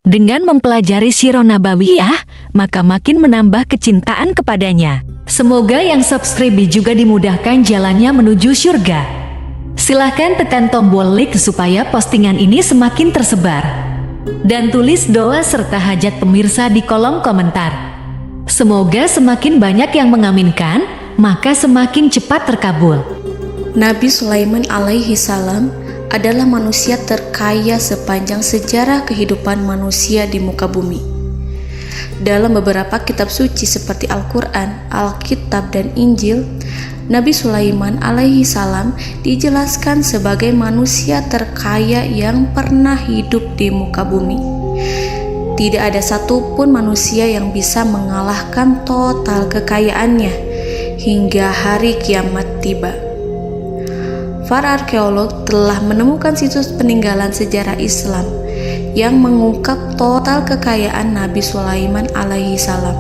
Dengan mempelajari Sirah Nabawiyah, maka makin menambah kecintaan kepadanya. Semoga yang subscribe juga dimudahkan jalannya menuju surga. Silahkan tekan tombol like supaya postingan ini semakin tersebar. Dan tulis doa serta hajat pemirsa di kolom komentar. Semoga semakin banyak yang mengaminkan, maka semakin cepat terkabul. Nabi Sulaiman alaihi salam adalah manusia terkaya sepanjang sejarah kehidupan manusia di muka bumi. Dalam beberapa kitab suci seperti Al-Quran, Alkitab, dan Injil, Nabi Sulaiman alaihi salam dijelaskan sebagai manusia terkaya yang pernah hidup di muka bumi. Tidak ada satupun manusia yang bisa mengalahkan total kekayaannya hingga hari kiamat tiba. Para arkeolog telah menemukan situs peninggalan sejarah Islam yang mengungkap total kekayaan Nabi Sulaiman alaihi salam.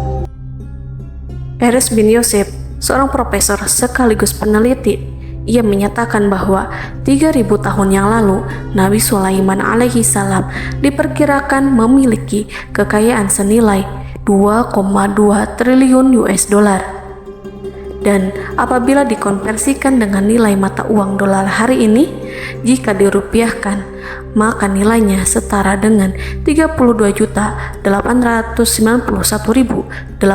Erez bin Yosef, seorang profesor sekaligus peneliti, ia menyatakan bahwa 3.000 tahun yang lalu Nabi Sulaiman alaihi salam diperkirakan memiliki kekayaan senilai 2,2 triliun US dollar. Dan apabila dikonversikan dengan nilai mata uang dolar hari ini, jika dirupiahkan, maka nilainya setara dengan 32.891.870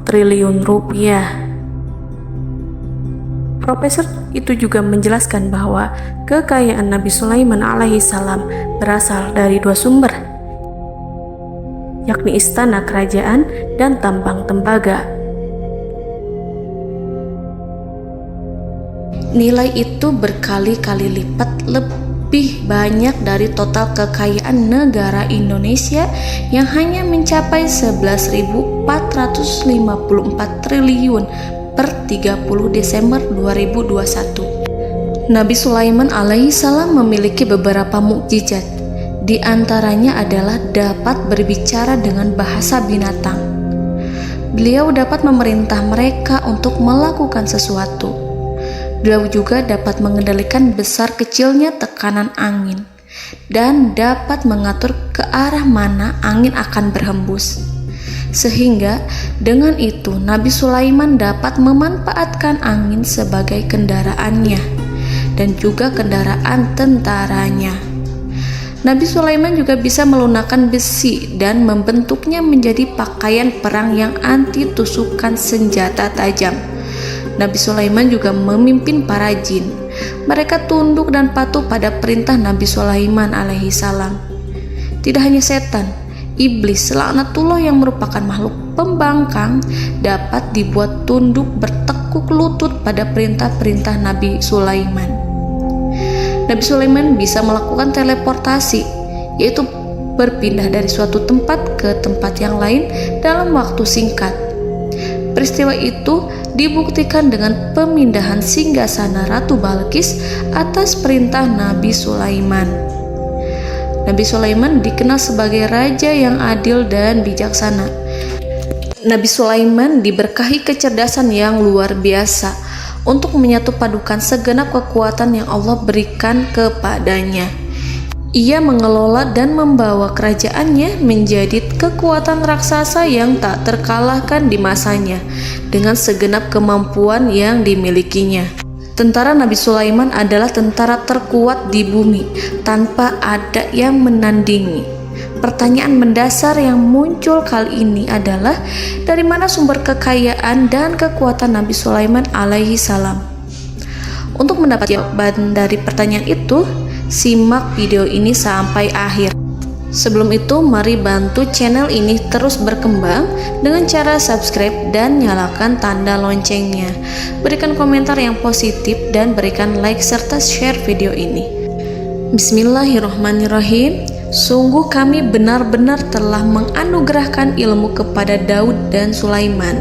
triliun rupiah. Profesor itu juga menjelaskan bahwa kekayaan Nabi Sulaiman alaihi salam berasal dari dua sumber, yakni istana kerajaan dan tambang tembaga. Nilai itu berkali-kali lipat lebih banyak dari total kekayaan negara Indonesia yang hanya mencapai 11.454 triliun per 30 Desember 2021. Nabi Sulaiman alaihi salam memiliki beberapa mukjizat. Di antaranya adalah dapat berbicara dengan bahasa binatang. Beliau dapat memerintah mereka untuk melakukan sesuatu. Beliau juga dapat mengendalikan besar kecilnya tekanan angin dan dapat mengatur ke arah mana angin akan berhembus. Sehingga dengan itu Nabi Sulaiman dapat memanfaatkan angin sebagai kendaraannya dan juga kendaraan tentaranya. Nabi Sulaiman juga bisa melunakkan besi dan membentuknya menjadi pakaian perang yang anti tusukan senjata tajam. Nabi Sulaiman juga memimpin para jin. Mereka tunduk dan patuh pada perintah Nabi Sulaiman alaihi salam. Tidak hanya setan, iblis laknatullah yang merupakan makhluk pembangkang dapat dibuat tunduk bertekuk lutut pada perintah-perintah Nabi Sulaiman. Nabi Sulaiman bisa melakukan teleportasi, yaitu berpindah dari suatu tempat ke tempat yang lain dalam waktu singkat. Peristiwa itu dibuktikan dengan pemindahan singgasana Ratu Balqis atas perintah Nabi Sulaiman. Nabi Sulaiman dikenal sebagai raja yang adil dan bijaksana. Nabi Sulaiman diberkahi kecerdasan yang luar biasa untuk menyatu padukan segenap kekuatan yang Allah berikan kepadanya. Ia mengelola dan membawa kerajaannya menjadi kekuatan raksasa yang tak terkalahkan di masanya dengan segenap kemampuan yang dimilikinya. Tentara Nabi Sulaiman adalah tentara terkuat di bumi tanpa ada yang menandingi. Pertanyaan mendasar yang muncul kali ini adalah dari mana sumber kekayaan dan kekuatan Nabi Sulaiman alaihi salam? Untuk mendapat jawaban dari pertanyaan itu, simak video ini sampai akhir. Sebelum itu, mari bantu channel ini terus berkembang dengan cara subscribe dan nyalakan tanda loncengnya. Berikan komentar yang positif dan berikan like serta share video ini. Bismillahirrahmanirrahim. Sungguh kami benar-benar telah menganugerahkan ilmu kepada Daud dan Sulaiman.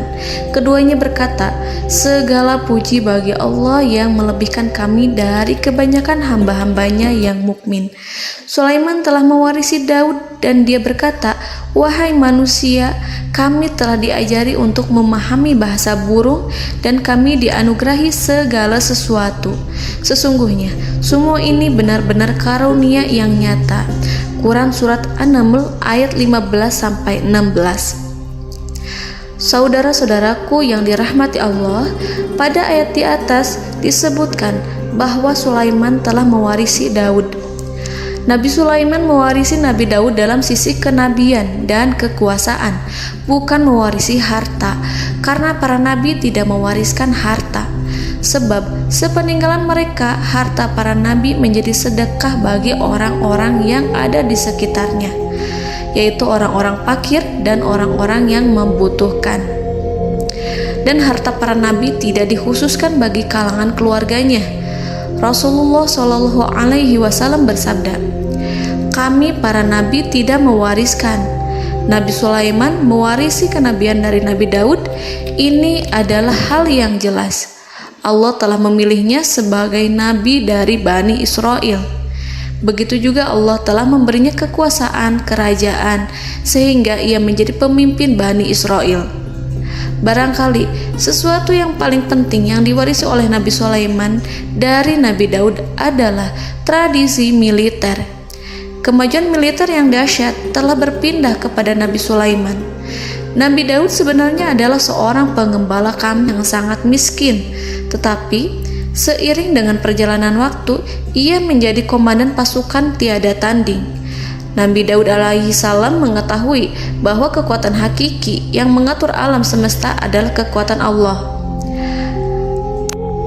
Keduanya berkata, segala puji bagi Allah yang melebihkan kami dari kebanyakan hamba-hambanya yang mukmin. Sulaiman telah mewarisi Daud dan dia berkata, "Wahai manusia, kami telah diajari untuk memahami bahasa burung dan kami dianugerahi segala sesuatu. Sesungguhnya semua ini benar-benar karunia yang nyata." Quran Surat An-Naml ayat 15-16. Saudara-saudaraku yang dirahmati Allah, pada ayat di atas disebutkan bahwa Sulaiman telah mewarisi Daud. Nabi Sulaiman mewarisi Nabi Daud dalam sisi kenabian dan kekuasaan, bukan mewarisi harta, karena para nabi tidak mewariskan harta. Sebab sepeninggalan mereka, harta para nabi menjadi sedekah bagi orang-orang yang ada di sekitarnya, yaitu orang-orang fakir dan orang-orang yang membutuhkan. Dan harta para nabi tidak dikhususkan bagi kalangan keluarganya. Rasulullah Shallallahu Alaihi Wasallam bersabda, "Kami para nabi tidak mewariskan. Nabi Sulaiman mewarisi kenabian dari Nabi Daud. Ini adalah hal yang jelas. Allah telah memilihnya sebagai nabi dari Bani Israel. Begitu juga Allah telah memberinya kekuasaan kerajaan sehingga ia menjadi pemimpin Bani Israel." Barangkali sesuatu yang paling penting yang diwarisi oleh Nabi Sulaiman dari Nabi Daud adalah tradisi militer. Kemajuan militer yang dahsyat telah berpindah kepada Nabi Sulaiman. Nabi Daud sebenarnya adalah seorang pengembala kambing yang sangat miskin, tetapi seiring dengan perjalanan waktu, ia menjadi komandan pasukan tiada tanding. Nabi Daud alaihi salam mengetahui bahwa kekuatan hakiki yang mengatur alam semesta adalah kekuatan Allah.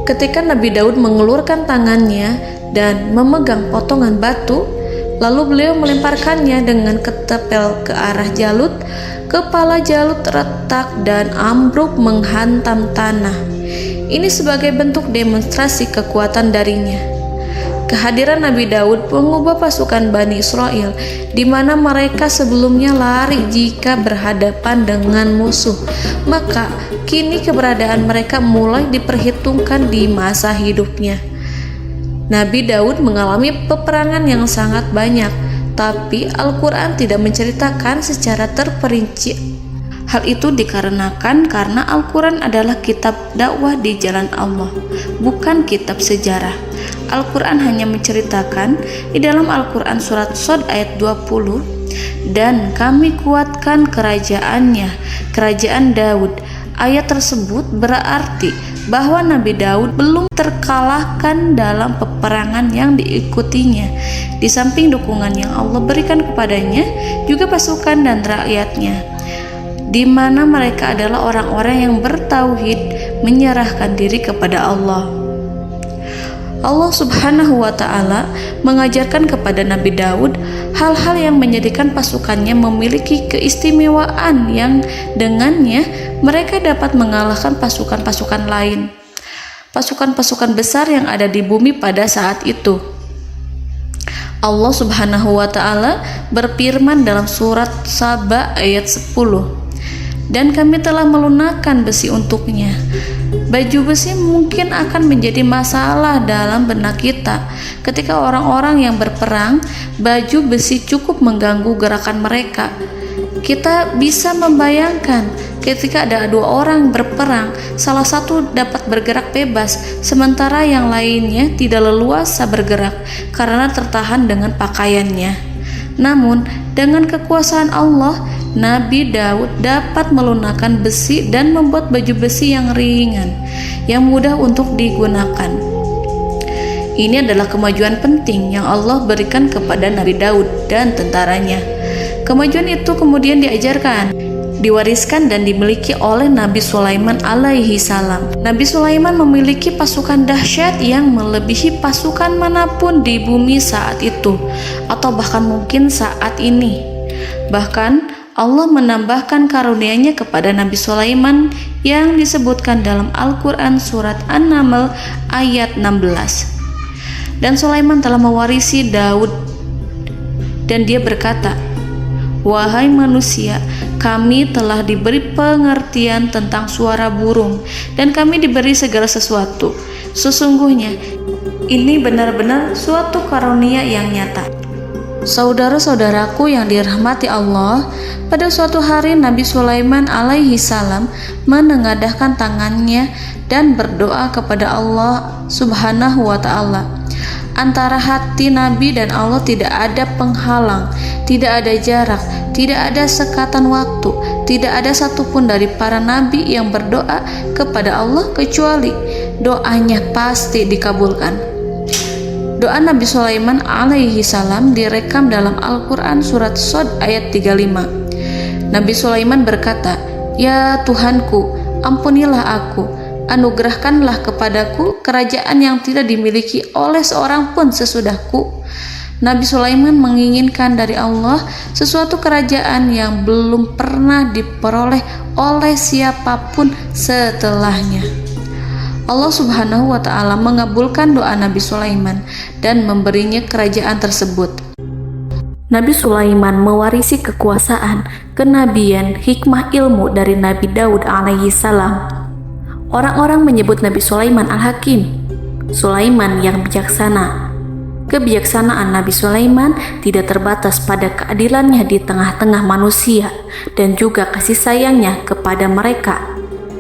Ketika Nabi Daud mengulurkan tangannya dan memegang potongan batu, lalu beliau melemparkannya dengan ketepel ke arah Jalut, kepala Jalut retak dan ambruk menghantam tanah. Ini sebagai bentuk demonstrasi kekuatan darinya. Kehadiran Nabi Daud mengubah pasukan Bani Israel, di mana mereka sebelumnya lari jika berhadapan dengan musuh. Maka kini keberadaan mereka mulai diperhitungkan di masa hidupnya. Nabi Daud mengalami peperangan yang sangat banyak, tapi Al-Quran tidak menceritakan secara terperinci. Hal itu dikarenakan karena Al-Quran adalah kitab dakwah di jalan Allah, bukan kitab sejarah. Al-Quran hanya menceritakan di dalam Al-Quran surat Shad ayat 20, "Dan kami kuatkan kerajaannya, kerajaan Daud." Ayat tersebut berarti bahwa Nabi Daud belum terkalahkan dalam peperangan yang diikutinya. Di samping dukungan yang Allah berikan kepadanya, juga pasukan dan rakyatnya, di mana mereka adalah orang-orang yang bertauhid, menyerahkan diri kepada Allah. Allah Subhanahu wa Ta'ala mengajarkan kepada Nabi Daud hal-hal yang menjadikan pasukannya memiliki keistimewaan yang dengannya mereka dapat mengalahkan pasukan-pasukan lain, pasukan-pasukan besar yang ada di bumi pada saat itu. Allah Subhanahu wa Ta'ala berfirman dalam surat Saba ayat 10, "Dan kami telah melunakkan besi untuknya." Baju besi mungkin akan menjadi masalah dalam benak kita. Ketika orang-orang yang berperang, baju besi cukup mengganggu gerakan mereka. Kita bisa membayangkan ketika ada dua orang berperang, salah satu dapat bergerak bebas, sementara yang lainnya tidak leluasa bergerak karena tertahan dengan pakaiannya. Namun, dengan kekuasaan Allah, Nabi Daud dapat melunakkan besi dan membuat baju besi yang ringan, yang mudah untuk digunakan. Ini adalah kemajuan penting yang Allah berikan kepada Nabi Daud dan tentaranya. Kemajuan itu kemudian diajarkan, diwariskan dan dimiliki oleh Nabi Sulaiman alaihi salam. Nabi Sulaiman memiliki pasukan dahsyat yang melebihi pasukan manapun di bumi saat itu, atau bahkan mungkin saat ini. Bahkan Allah menambahkan karunia-Nya kepada Nabi Sulaiman yang disebutkan dalam Al-Quran surat An-Naml ayat 16. "Dan Sulaiman telah mewarisi Daud, dan dia berkata, 'Wahai manusia, kami telah diberi pengertian tentang suara burung, dan kami diberi segala sesuatu. Sesungguhnya, ini benar-benar suatu karunia yang nyata.'" Saudara-saudaraku yang dirahmati Allah, pada suatu hari Nabi Sulaiman alaihi salam menengadahkan tangannya dan berdoa kepada Allah Subhanahu wa ta'ala. Antara hati Nabi dan Allah tidak ada penghalang, tidak ada jarak, tidak ada sekatan waktu, tidak ada satupun dari para nabi yang berdoa kepada Allah kecuali doanya pasti dikabulkan. Doa Nabi Sulaiman alaihi salam direkam dalam Al-Quran surat Shad ayat 35. Nabi Sulaiman berkata, "Ya Tuhanku, ampunilah aku, anugerahkanlah kepadaku kerajaan yang tidak dimiliki oleh seorang pun sesudahku." Nabi Sulaiman menginginkan dari Allah sesuatu kerajaan yang belum pernah diperoleh oleh siapapun setelahnya. Allah Subhanahu wa ta'ala mengabulkan doa Nabi Sulaiman dan memberinya kerajaan tersebut. Nabi Sulaiman mewarisi kekuasaan, kenabian, hikmah ilmu dari Nabi Daud alaihi salam. Orang-orang menyebut Nabi Sulaiman Al-Hakim, Sulaiman yang bijaksana. Kebijaksanaan Nabi Sulaiman tidak terbatas pada keadilannya di tengah-tengah manusia dan juga kasih sayangnya kepada mereka.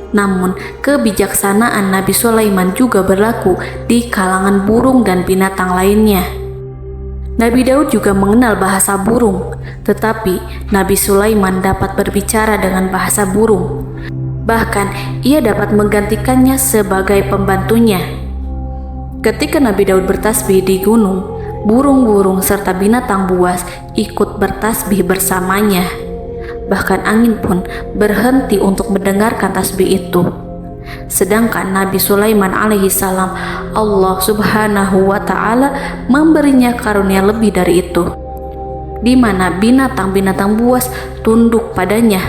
Namun, kebijaksanaan Nabi Sulaiman juga berlaku di kalangan burung dan binatang lainnya. Nabi Daud juga mengenal bahasa burung, tetapi Nabi Sulaiman dapat berbicara dengan bahasa burung. Bahkan, ia dapat menggantikannya sebagai pembantunya. Ketika Nabi Daud bertasbih di gunung, burung-burung serta binatang buas ikut bertasbih bersamanya. Bahkan angin pun berhenti untuk mendengarkan tasbih itu. Sedangkan Nabi Sulaiman alaihi salam, Allah Subhanahu wa ta'ala memberinya karunia lebih dari itu, di mana binatang-binatang buas tunduk padanya,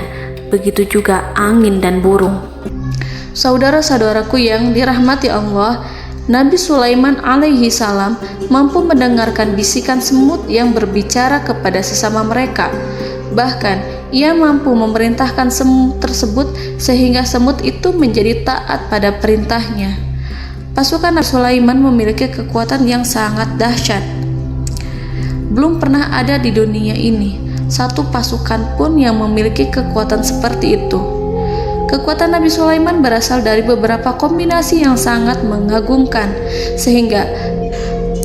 begitu juga angin dan burung. Saudara-saudaraku yang dirahmati Allah, Nabi Sulaiman alaihi salam mampu mendengarkan bisikan semut yang berbicara kepada sesama mereka. Bahkan ia mampu memerintahkan semut tersebut sehingga semut itu menjadi taat pada perintahnya. Pasukan Nabi Sulaiman memiliki kekuatan yang sangat dahsyat. Belum pernah ada di dunia ini satu pasukan pun yang memiliki kekuatan seperti itu. Kekuatan Nabi Sulaiman berasal dari beberapa kombinasi yang sangat mengagumkan, sehingga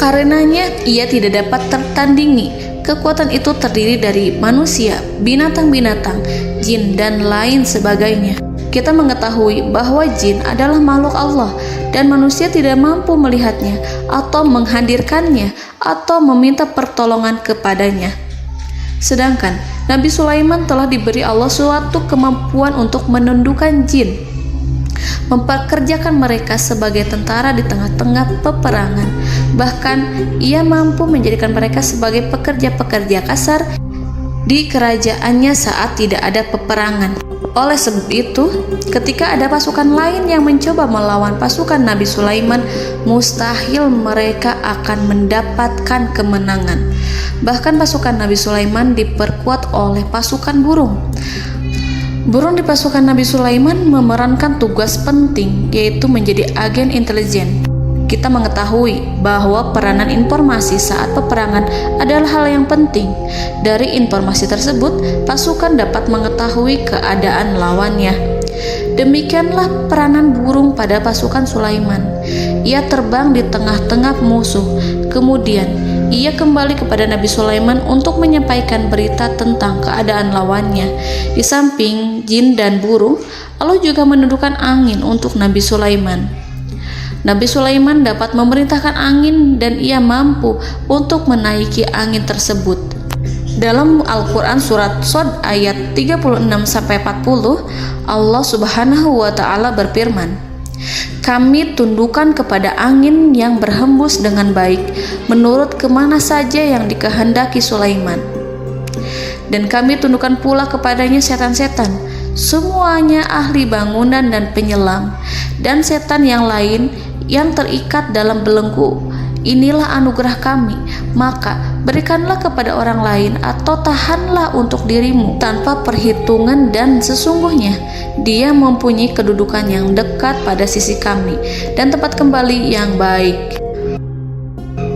karenanya ia tidak dapat tertandingi. Kekuatan itu terdiri dari manusia, binatang-binatang, jin, dan lain sebagainya. Kita mengetahui bahwa jin adalah makhluk Allah dan manusia tidak mampu melihatnya atau menghadirkannya atau meminta pertolongan kepadanya. Sedangkan Nabi Sulaiman telah diberi Allah suatu kemampuan untuk menundukkan jin, mempekerjakan mereka sebagai tentara di tengah-tengah peperangan. Bahkan ia mampu menjadikan mereka sebagai pekerja-pekerja kasar di kerajaannya saat tidak ada peperangan. Oleh sebab itu, ketika ada pasukan lain yang mencoba melawan pasukan Nabi Sulaiman, mustahil mereka akan mendapatkan kemenangan. Bahkan pasukan Nabi Sulaiman diperkuat oleh pasukan burung. Burung di pasukan Nabi Sulaiman memerankan tugas penting, yaitu menjadi agen intelijen. Kita mengetahui bahwa peranan informasi saat peperangan adalah hal yang penting. Dari informasi tersebut, pasukan dapat mengetahui keadaan lawannya. Demikianlah peranan burung pada pasukan Sulaiman. Ia terbang di tengah-tengah musuh. Kemudian, ia kembali kepada Nabi Sulaiman untuk menyampaikan berita tentang keadaan lawannya. Di samping jin dan burung, Allah juga menundukkan angin untuk Nabi Sulaiman. Nabi Sulaiman dapat memerintahkan angin dan ia mampu untuk menaiki angin tersebut. Dalam Al-Quran surat Shad ayat 36-40, Allah Subhanahu wa ta'ala berfirman, "Kami tundukkan kepada angin yang berhembus dengan baik menurut kemana saja yang dikehendaki Sulaiman. Dan kami tundukkan pula kepadanya setan-setan, semuanya ahli bangunan dan penyelam, dan setan yang lain yang terikat dalam belenggu. Inilah anugerah kami, maka berikanlah kepada orang lain atau tahanlah untuk dirimu tanpa perhitungan, dan sesungguhnya dia mempunyai kedudukan yang dekat pada sisi kami dan tempat kembali yang baik."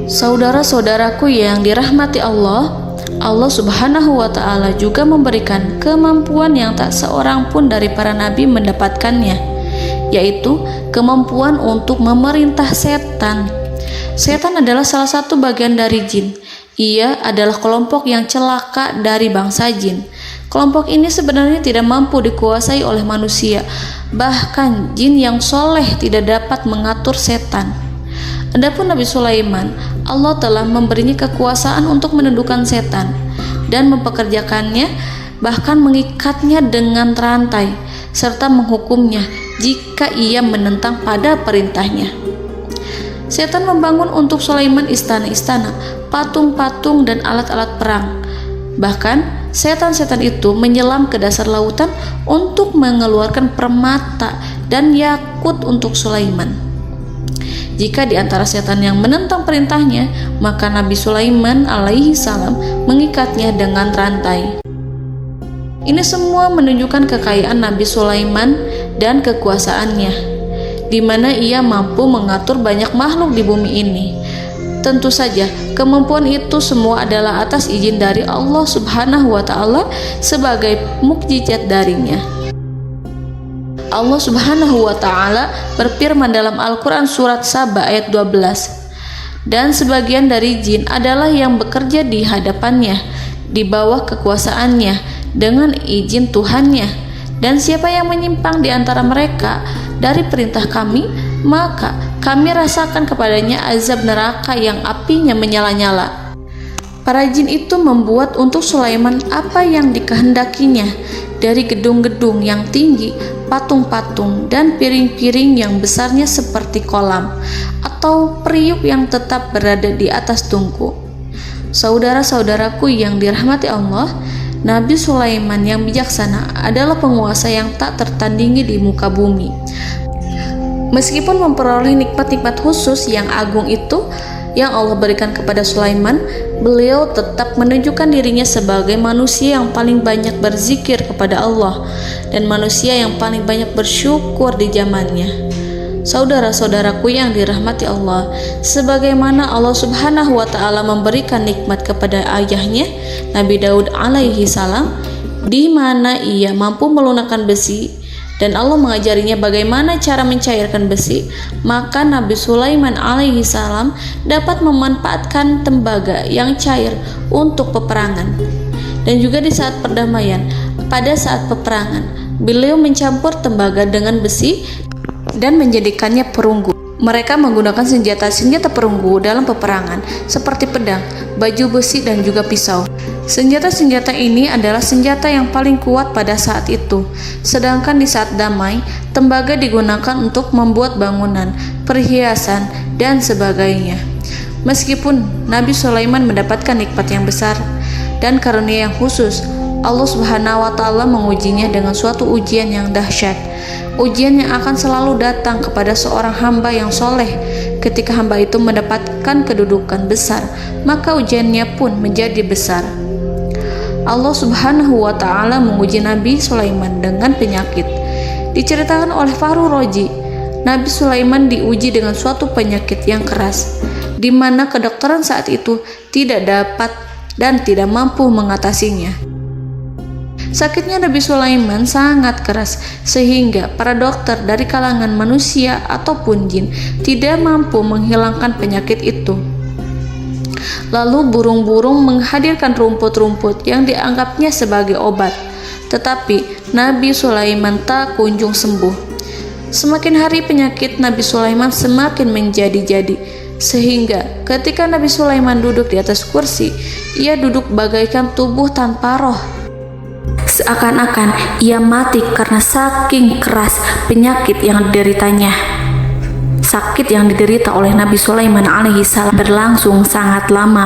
Saudara-saudaraku yang dirahmati Allah, Allah Subhanahu wa Ta'ala juga memberikan kemampuan yang tak seorang pun dari para nabi mendapatkannya, yaitu kemampuan untuk memerintah setan. Setan adalah salah satu bagian dari jin. Ia adalah kelompok yang celaka dari bangsa jin. Kelompok ini sebenarnya tidak mampu dikuasai oleh manusia. Bahkan jin yang soleh tidak dapat mengatur setan. Adapun Nabi Sulaiman, Allah telah memberinya kekuasaan untuk menundukkan setan dan mempekerjakannya, bahkan mengikatnya dengan rantai serta menghukumnya jika ia menentang pada perintahnya. Setan membangun untuk Sulaiman istana-istana, patung-patung dan alat-alat perang. Bahkan setan-setan itu menyelam ke dasar lautan untuk mengeluarkan permata dan yakut untuk Sulaiman. Jika di antara setan yang menentang perintahnya, maka Nabi Sulaiman alaihi salam mengikatnya dengan rantai. Ini semua menunjukkan kekayaan Nabi Sulaiman dan kekuasaannya, di mana ia mampu mengatur banyak makhluk di bumi ini. Tentu saja, kemampuan itu semua adalah atas izin dari Allah Subhanahu wa Ta'ala sebagai mukjizat darinya. Allah Subhanahu wa Ta'ala berfirman dalam Al-Quran surat Saba ayat 12, dan sebagian dari jin adalah yang bekerja di hadapannya di bawah kekuasaannya dengan izin Tuhannya, dan siapa yang menyimpang di antara mereka dari perintah kami, maka kami rasakan kepadanya azab neraka yang apinya menyala-nyala. Para jin itu membuat untuk Sulaiman apa yang dikehendakinya, dari gedung-gedung yang tinggi, patung-patung, dan piring-piring yang besarnya seperti kolam, atau periuk yang tetap berada di atas tungku. Saudara-saudaraku yang dirahmati Allah, Nabi Sulaiman yang bijaksana adalah penguasa yang tak tertandingi di muka bumi. Meskipun memperoleh nikmat-nikmat khusus yang agung itu yang Allah berikan kepada Sulaiman, beliau tetap menunjukkan dirinya sebagai manusia yang paling banyak berzikir kepada Allah dan manusia yang paling banyak bersyukur di zamannya. Saudara-saudaraku yang dirahmati Allah, sebagaimana Allah Subhanahu wa Ta'ala memberikan nikmat kepada ayahnya Nabi Daud alaihi salam, di mana ia mampu melunakkan besi, dan Allah mengajarinya bagaimana cara mencairkan besi, maka Nabi Sulaiman alaihi salam dapat memanfaatkan tembaga yang cair untuk peperangan. Dan juga di saat perdamaian, pada saat peperangan, beliau mencampur tembaga dengan besi dan menjadikannya perunggu. Mereka menggunakan senjata-senjata perunggu dalam peperangan seperti pedang, baju besi, dan juga pisau. Senjata-senjata ini adalah senjata yang paling kuat pada saat itu. Sedangkan di saat damai, tembaga digunakan untuk membuat bangunan, perhiasan, dan sebagainya. Meskipun Nabi Sulaiman mendapatkan nikmat yang besar dan karunia yang khusus, Allah Subhanahu wa Ta'ala mengujinya dengan suatu ujian yang dahsyat. Ujian yang akan selalu datang kepada seorang hamba yang soleh. Ketika hamba itu mendapatkan kedudukan besar, maka ujiannya pun menjadi besar. Allah Subhanahu wa Ta'ala menguji Nabi Sulaiman dengan penyakit. Diceritakan oleh Fahru Roji, Nabi Sulaiman diuji dengan suatu penyakit yang keras, di mana kedokteran saat itu tidak dapat dan tidak mampu mengatasinya. Sakitnya Nabi Sulaiman sangat keras sehingga para dokter dari kalangan manusia ataupun jin tidak mampu menghilangkan penyakit itu. Lalu burung-burung menghadirkan rumput-rumput yang dianggapnya sebagai obat, tetapi Nabi Sulaiman tak kunjung sembuh. Semakin hari penyakit Nabi Sulaiman semakin menjadi-jadi, sehingga ketika Nabi Sulaiman duduk di atas kursi, ia duduk bagaikan tubuh tanpa roh. Seakan-akan ia mati karena saking keras penyakit yang dideritanya. Sakit yang diderita oleh Nabi Sulaiman alaihi salam berlangsung sangat lama.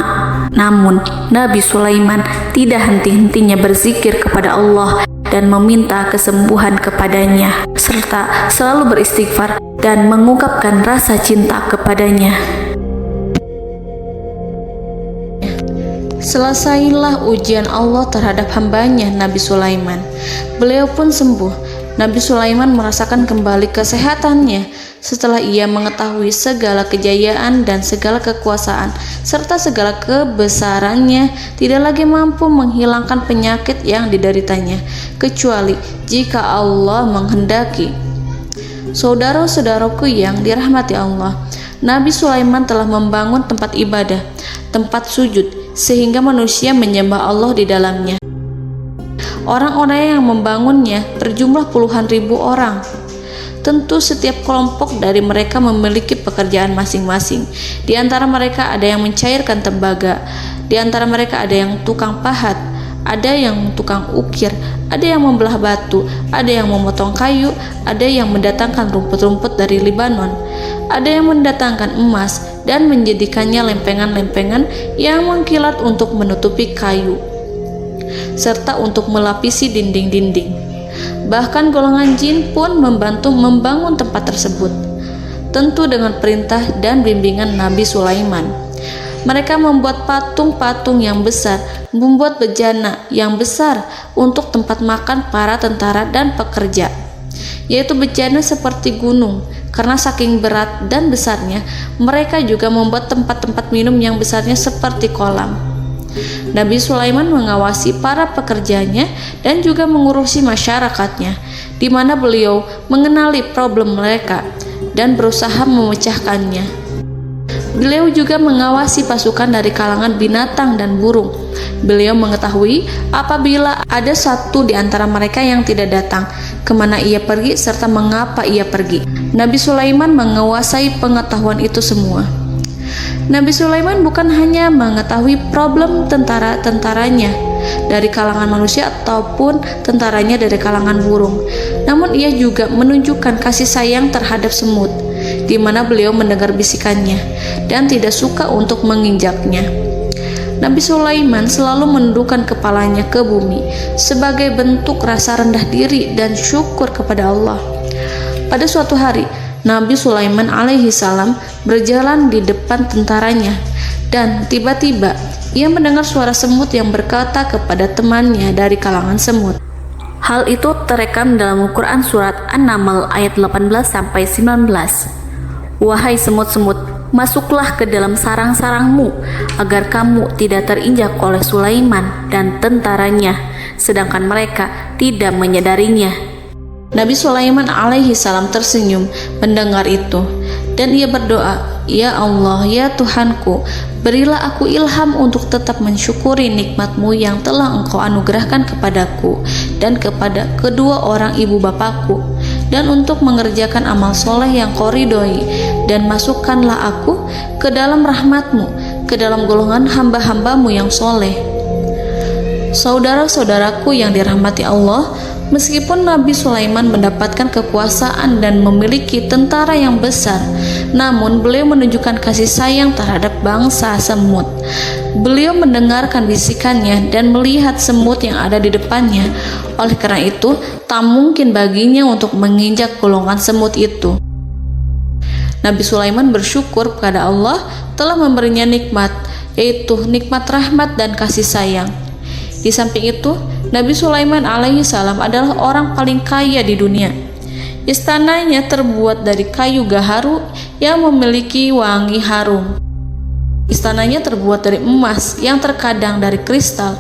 Namun Nabi Sulaiman tidak henti-hentinya berzikir kepada Allah dan meminta kesembuhan kepadanya, serta selalu beristighfar dan mengungkapkan rasa cinta kepadanya. Selesailah ujian Allah terhadap hambanya Nabi Sulaiman. Beliau pun sembuh Nabi Sulaiman merasakan kembali kesehatannya setelah ia mengetahui segala kejayaan dan segala kekuasaan serta segala kebesarannya tidak lagi mampu menghilangkan penyakit yang dideritanya kecuali jika Allah menghendaki. Saudara-saudaraku yang dirahmati Allah, Nabi Sulaiman telah membangun tempat ibadah, tempat sujud, sehingga manusia menyembah Allah di dalamnya. Orang-orang yang membangunnya berjumlah puluhan ribu orang. Tentu setiap kelompok dari mereka memiliki pekerjaan masing-masing. Di antara mereka ada yang mencairkan tembaga, di antara mereka ada yang tukang pahat, ada yang tukang ukir, ada yang membelah batu, ada yang memotong kayu, ada yang mendatangkan rumput-rumput dari Libanon, ada yang mendatangkan emas dan menjadikannya lempengan-lempengan yang mengkilat untuk menutupi kayu serta untuk melapisi dinding-dinding. Bahkan golongan jin pun membantu membangun tempat tersebut, tentu dengan perintah dan bimbingan Nabi Sulaiman. Mereka membuat patung-patung yang besar, membuat bejana yang besar untuk tempat makan para tentara dan pekerja, yaitu bejana seperti gunung. Karena saking berat dan besarnya, mereka juga membuat tempat-tempat minum yang besarnya seperti kolam. Nabi Sulaiman mengawasi para pekerjanya dan juga mengurusi masyarakatnya, di mana beliau mengenali problem mereka dan berusaha memecahkannya. Beliau juga mengawasi pasukan dari kalangan binatang dan burung. Beliau mengetahui apabila ada satu di antara mereka yang tidak datang, kemana ia pergi serta mengapa ia pergi. Nabi Sulaiman menguasai pengetahuan itu semua. Nabi Sulaiman bukan hanya mengetahui problem tentara-tentaranya dari kalangan manusia ataupun tentaranya dari kalangan burung, namun ia juga menunjukkan kasih sayang terhadap semut, di mana beliau mendengar bisikannya dan tidak suka untuk menginjaknya. Nabi Sulaiman selalu menundukkan kepalanya ke bumi sebagai bentuk rasa rendah diri dan syukur kepada Allah. Pada suatu hari, Nabi Sulaiman alaihi salam berjalan di depan tentaranya dan tiba-tiba ia mendengar suara semut yang berkata kepada temannya dari kalangan semut. Hal itu terekam dalam Al-Quran surat An-Naml ayat 18-19. Wahai semut-semut, masuklah ke dalam sarang-sarangmu agar kamu tidak terinjak oleh Sulaiman dan tentaranya, sedangkan mereka tidak menyadarinya. Nabi Sulaiman alaihi salam tersenyum mendengar itu dan ia berdoa, "Ya Allah, ya Tuhanku, berilah aku ilham untuk tetap mensyukuri nikmat-Mu yang telah Engkau anugerahkan kepadaku dan kepada kedua orang ibu bapakku, dan untuk mengerjakan amal soleh yang Kau ridhoi, dan masukkanlah aku ke dalam rahmat-Mu, ke dalam golongan hamba-hamba-Mu yang soleh." Saudara-saudaraku yang dirahmati Allah, meskipun Nabi Sulaiman mendapatkan kekuasaan dan memiliki tentara yang besar, namun beliau menunjukkan kasih sayang terhadap bangsa semut. Beliau mendengarkan bisikannya dan melihat semut yang ada di depannya. Oleh karena itu, tak mungkin baginya untuk menginjak golongan semut itu. Nabi Sulaiman bersyukur kepada Allah telah memberinya nikmat, yaitu nikmat rahmat dan kasih sayang. Di samping itu, Nabi Sulaiman alaihi salam adalah orang paling kaya di dunia. Istananya terbuat dari kayu gaharu yang memiliki wangi harum. Istananya terbuat dari emas yang terkadang dari kristal.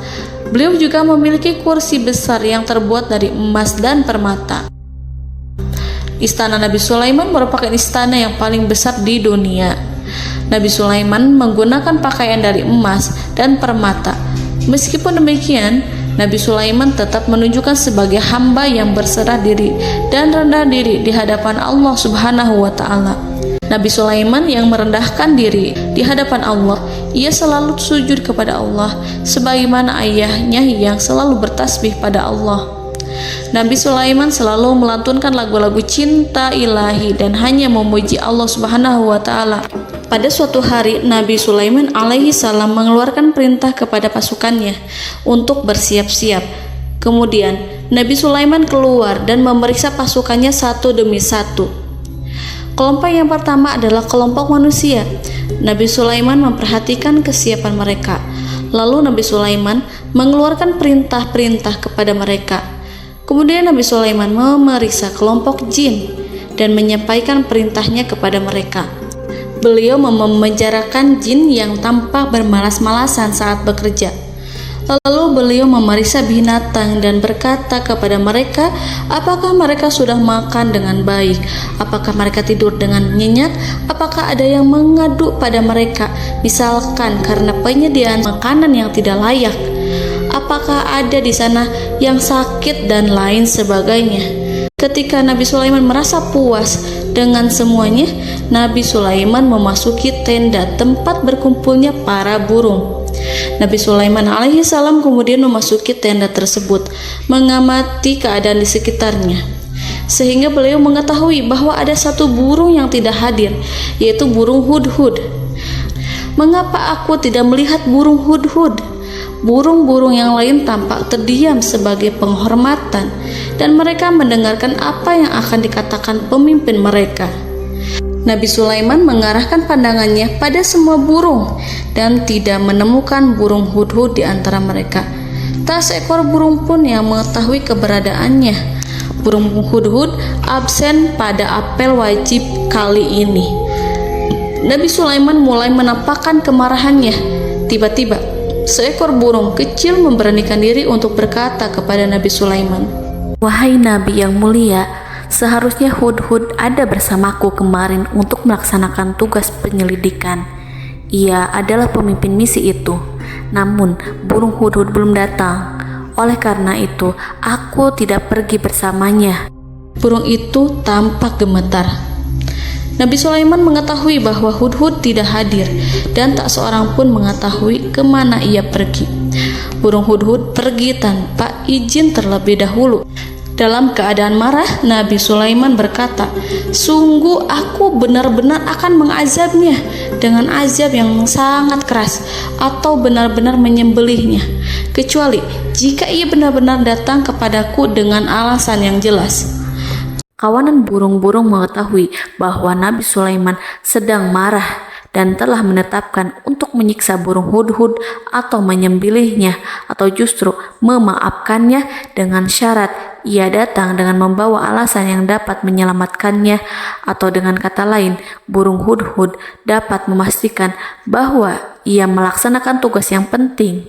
Beliau juga memiliki kursi besar yang terbuat dari emas dan permata. Istana Nabi Sulaiman merupakan istana yang paling besar di dunia. Nabi Sulaiman menggunakan pakaian dari emas dan permata. Meskipun demikian, Nabi Sulaiman tetap menunjukkan sebagai hamba yang berserah diri dan rendah diri di hadapan Allah Subhanahu wa Ta'ala. Nabi Sulaiman yang merendahkan diri di hadapan Allah, ia selalu sujud kepada Allah sebagaimana ayahnya yang selalu bertasbih pada Allah. Nabi Sulaiman selalu melantunkan lagu-lagu cinta ilahi dan hanya memuji Allah Subhanahu wa Ta'ala. Pada suatu hari, Nabi Sulaiman alaihi salam mengeluarkan perintah kepada pasukannya untuk bersiap-siap. Kemudian, Nabi Sulaiman keluar dan memeriksa pasukannya satu demi satu. Kelompok yang pertama adalah kelompok manusia. Nabi Sulaiman memperhatikan kesiapan mereka. Lalu Nabi Sulaiman mengeluarkan perintah-perintah kepada mereka. Kemudian Nabi Sulaiman memeriksa kelompok jin dan menyampaikan perintahnya kepada mereka. Beliau memenjarakan jin yang tampak bermalas-malasan saat bekerja. Lalu beliau memeriksa binatang dan berkata kepada mereka, apakah mereka sudah makan dengan baik? Apakah mereka tidur dengan nyenyak? Apakah ada yang mengadu pada mereka, misalkan karena penyediaan makanan yang tidak layak? Apakah ada di sana yang sakit dan lain sebagainya? Ketika Nabi Sulaiman merasa puas dengan semuanya, Nabi Sulaiman memasuki tenda tempat berkumpulnya para burung. Nabi Sulaiman alaihissalam kemudian memasuki tenda tersebut, mengamati keadaan di sekitarnya, sehingga beliau mengetahui bahwa ada satu burung yang tidak hadir, yaitu burung hudhud. Mengapa aku tidak melihat burung hudhud? Burung-burung yang lain tampak terdiam sebagai penghormatan, dan mereka mendengarkan apa yang akan dikatakan pemimpin mereka. Nabi Sulaiman mengarahkan pandangannya pada semua burung dan tidak menemukan burung hudhud di antara mereka. Tak seekor burung pun yang mengetahui keberadaannya. Burung hudhud absen pada apel wajib kali ini. Nabi Sulaiman mulai menampakkan kemarahannya. Tiba-tiba, seekor burung kecil memberanikan diri untuk berkata kepada Nabi Sulaiman, Wahai Nabi yang mulia, seharusnya Hudhud ada bersamaku kemarin untuk melaksanakan tugas penyelidikan. Ia adalah pemimpin misi itu. Namun, burung Hudhud belum datang. Oleh karena itu, aku tidak pergi bersamanya. Burung itu tampak gemetar. Nabi Sulaiman mengetahui bahwa Hudhud tidak hadir dan tak seorang pun mengetahui kemana ia pergi. Burung hudhud pergi tanpa izin terlebih dahulu. Dalam keadaan marah, Nabi Sulaiman berkata, "Sungguh aku benar-benar akan mengazabnya dengan azab yang sangat keras atau benar-benar menyembelihnya, kecuali jika ia benar-benar datang kepadaku dengan alasan yang jelas." Kawanan burung-burung mengetahui bahwa Nabi Sulaiman sedang marah dan telah menetapkan untuk menyiksa burung hudhud atau menyembelihnya atau justru memaafkannya dengan syarat ia datang dengan membawa alasan yang dapat menyelamatkannya, atau dengan kata lain, burung hudhud dapat memastikan bahwa ia melaksanakan tugas yang penting.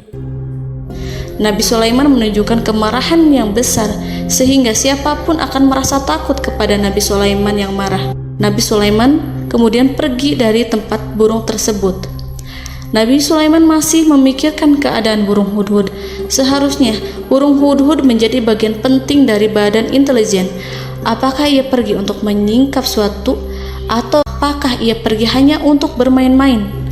Nabi Sulaiman menunjukkan kemarahan yang besar sehingga siapapun akan merasa takut kepada Nabi Sulaiman yang marah. Nabi Sulaiman kemudian pergi dari tempat burung tersebut. Nabi Sulaiman masih memikirkan keadaan burung hudhud. Seharusnya burung hudhud menjadi bagian penting dari badan intelijen. Apakah ia pergi untuk menyingkap suatu, atau apakah ia pergi hanya untuk bermain-main?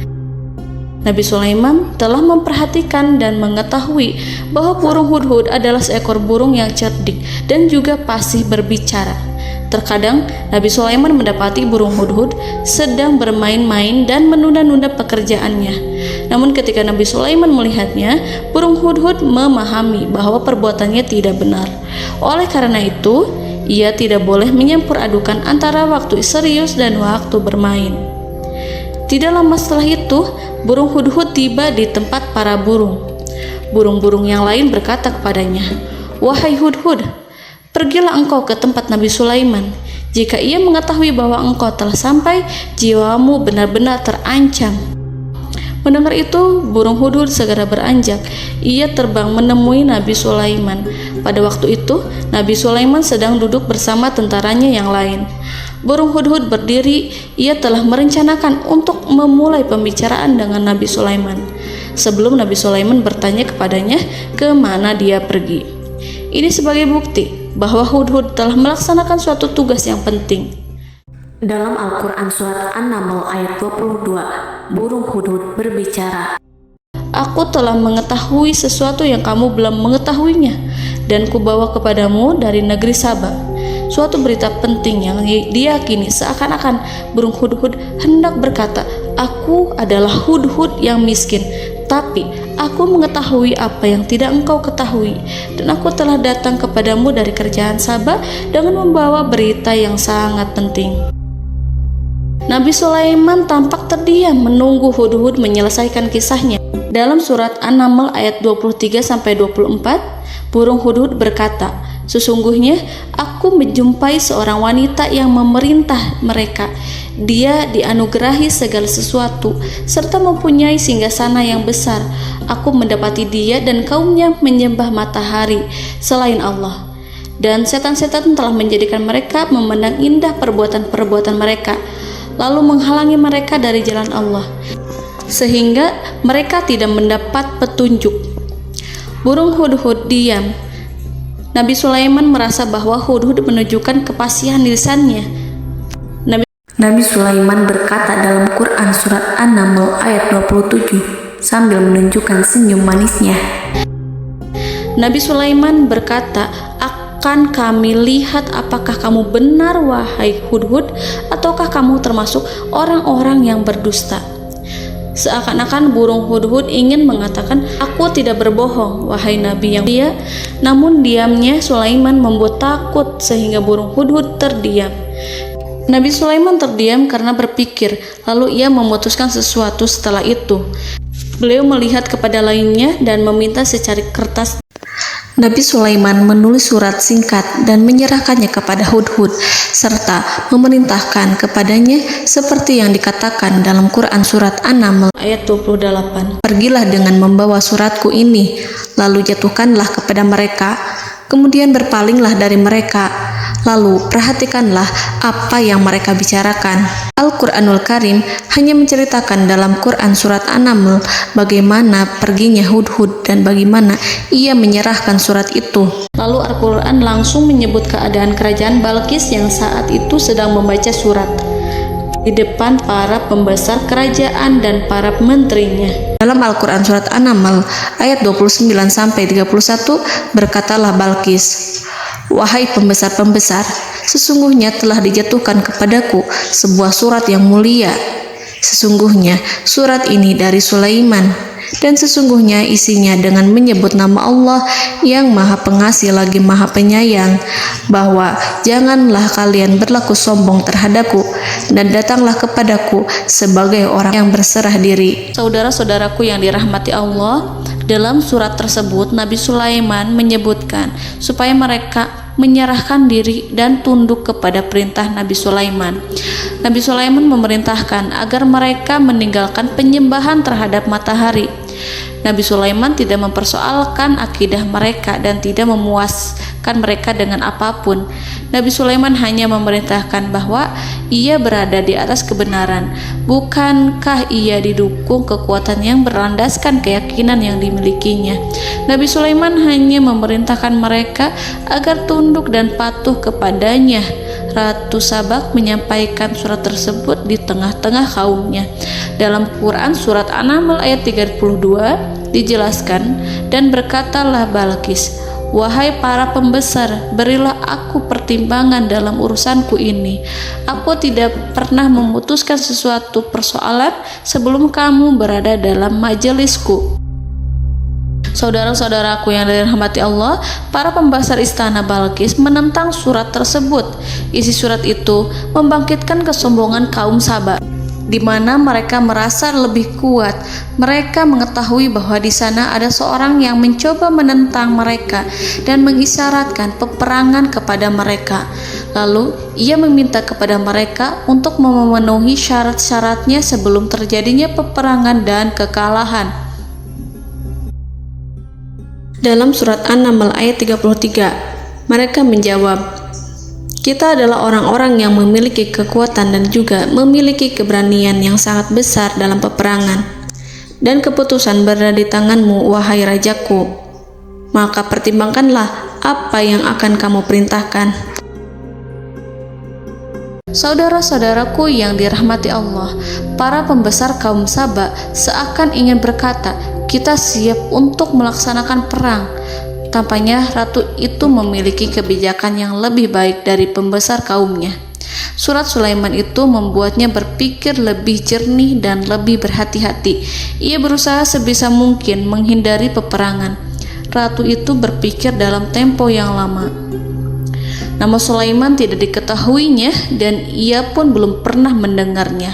Nabi Sulaiman telah memperhatikan dan mengetahui bahwa burung hudhud adalah seekor burung yang cerdik dan juga fasih berbicara. Terkadang Nabi Sulaiman mendapati burung hudhud sedang bermain-main dan menunda-nunda pekerjaannya. Namun ketika Nabi Sulaiman melihatnya, burung hudhud memahami bahwa perbuatannya tidak benar. Oleh karena itu, ia tidak boleh menyampur adukan antara waktu serius dan waktu bermain. Tidak lama setelah itu, burung hudhud tiba di tempat para burung. Burung-burung yang lain berkata kepadanya, "Wahai hudhud, pergilah engkau ke tempat Nabi Sulaiman. Jika ia mengetahui bahwa engkau telah sampai, jiwamu benar-benar terancam." Mendengar itu, burung hudhud segera beranjak. Ia terbang menemui Nabi Sulaiman. Pada waktu itu, Nabi Sulaiman sedang duduk bersama tentaranya yang lain. Burung hudhud berdiri. Ia telah merencanakan untuk memulai pembicaraan dengan Nabi Sulaiman sebelum Nabi Sulaiman bertanya kepadanya kemana dia pergi. Ini sebagai bukti bahwa hudhud telah melaksanakan suatu tugas yang penting. Dalam Al-Quran Surat An-Naml ayat 22, burung hudhud berbicara, "Aku telah mengetahui sesuatu yang kamu belum mengetahuinya, dan kubawa kepadamu dari negeri Saba suatu berita penting yang diyakini seakan-akan burung hudhud hendak berkata, 'Aku adalah hudhud yang miskin, tapi aku mengetahui apa yang tidak engkau ketahui, dan aku telah datang kepadamu dari kerajaan Saba dengan membawa berita yang sangat penting.'" Nabi Sulaiman tampak terdiam menunggu hudhud menyelesaikan kisahnya. Dalam surat An-Naml ayat 23-24, burung hudhud berkata, Sesungguhnya aku menjumpai seorang wanita yang memerintah mereka. Dia dianugerahi segala sesuatu serta mempunyai singgasana yang besar. Aku mendapati dia dan kaumnya menyembah matahari selain Allah, dan setan-setan telah menjadikan mereka memandang indah perbuatan-perbuatan mereka, lalu menghalangi mereka dari jalan Allah, sehingga mereka tidak mendapat petunjuk. Burung hudhud diam. Nabi Sulaiman merasa bahwa hudhud menunjukkan kepasihan lisannya. Nabi Sulaiman berkata dalam Quran surat An-Naml ayat 27 sambil menunjukkan senyum manisnya. Nabi Sulaiman berkata, "Akan kami lihat apakah kamu benar wahai hudhud, ataukah kamu termasuk orang-orang yang berdusta." Seakan-akan burung hudhud ingin mengatakan, "Aku tidak berbohong, wahai Nabi yang mulia." Namun diamnya Sulaiman membuat takut sehingga burung hudhud terdiam. Nabi Sulaiman terdiam karena berpikir, lalu ia memutuskan sesuatu setelah itu. Beliau melihat kepada lainnya dan meminta secari kertas. Nabi Sulaiman menulis surat singkat dan menyerahkannya kepada hudhud, serta memerintahkan kepadanya seperti yang dikatakan dalam Quran surat An-Naml ayat 28. "Pergilah dengan membawa suratku ini, lalu jatuhkanlah kepada mereka, kemudian berpalinglah dari mereka, lalu perhatikanlah apa yang mereka bicarakan." Al-Quranul Karim hanya menceritakan dalam Quran surat An-Naml bagaimana perginya hudhud dan bagaimana ia menyerahkan surat itu. Lalu Al-Quran langsung menyebut keadaan kerajaan Balqis yang saat itu sedang membaca surat di depan para pembesar kerajaan dan para menterinya. Dalam Al-Quran surat An-Naml ayat 29-31 berkatalah Balqis, "Wahai pembesar-pembesar, sesungguhnya telah dijatuhkan kepadaku sebuah surat yang mulia. Sesungguhnya surat ini dari Sulaiman, dan sesungguhnya isinya dengan menyebut nama Allah yang Maha Pengasih lagi Maha Penyayang, bahwa janganlah kalian berlaku sombong terhadapku, dan datanglah kepadaku sebagai orang yang berserah diri." Saudara-saudaraku yang dirahmati Allah, dalam surat tersebut Nabi Sulaiman menyebutkan supaya mereka menyerahkan diri dan tunduk kepada perintah Nabi Sulaiman. Nabi Sulaiman memerintahkan agar mereka meninggalkan penyembahan terhadap matahari. Nabi Sulaiman tidak mempersoalkan akidah mereka dan tidak memuaskan mereka dengan apapun. Nabi Sulaiman hanya memerintahkan bahwa ia berada di atas kebenaran. Bukankah ia didukung kekuatan yang berlandaskan keyakinan yang dimilikinya? Nabi Sulaiman hanya memerintahkan mereka agar tunduk dan patuh kepadanya. Ratu Sabak menyampaikan surat tersebut di tengah-tengah kaumnya. Dalam Quran surat An-Naml ayat 32 dijelaskan, "Dan berkatalah Balqis, wahai para pembesar, berilah aku pertimbangan dalam urusanku ini. Aku tidak pernah memutuskan sesuatu persoalan sebelum kamu berada dalam majelisku." Saudara-saudaraku yang dirahmati Allah, para pembesar istana Balqis menentang surat tersebut. Isi surat itu membangkitkan kesombongan kaum Sabak, di mana mereka merasa lebih kuat. Mereka mengetahui bahwa di sana ada seorang yang mencoba menentang mereka dan mengisyaratkan peperangan kepada mereka. Lalu ia meminta kepada mereka untuk memenuhi syarat-syaratnya sebelum terjadinya peperangan dan kekalahan. Dalam surat An-Naml ayat 33, mereka menjawab, "Kita adalah orang-orang yang memiliki kekuatan dan juga memiliki keberanian yang sangat besar dalam peperangan. Dan keputusan berada di tanganmu, wahai rajaku. Maka pertimbangkanlah apa yang akan kamu perintahkan." Saudara-saudaraku yang dirahmati Allah, para pembesar kaum Sabak seakan ingin berkata, "Kita siap untuk melaksanakan perang." Tampaknya ratu itu memiliki kebijakan yang lebih baik dari pembesar kaumnya. Surat Sulaiman itu membuatnya berpikir lebih jernih dan lebih berhati-hati. Ia berusaha sebisa mungkin menghindari peperangan. Ratu itu berpikir dalam tempo yang lama. Nama Sulaiman tidak diketahuinya dan ia pun belum pernah mendengarnya.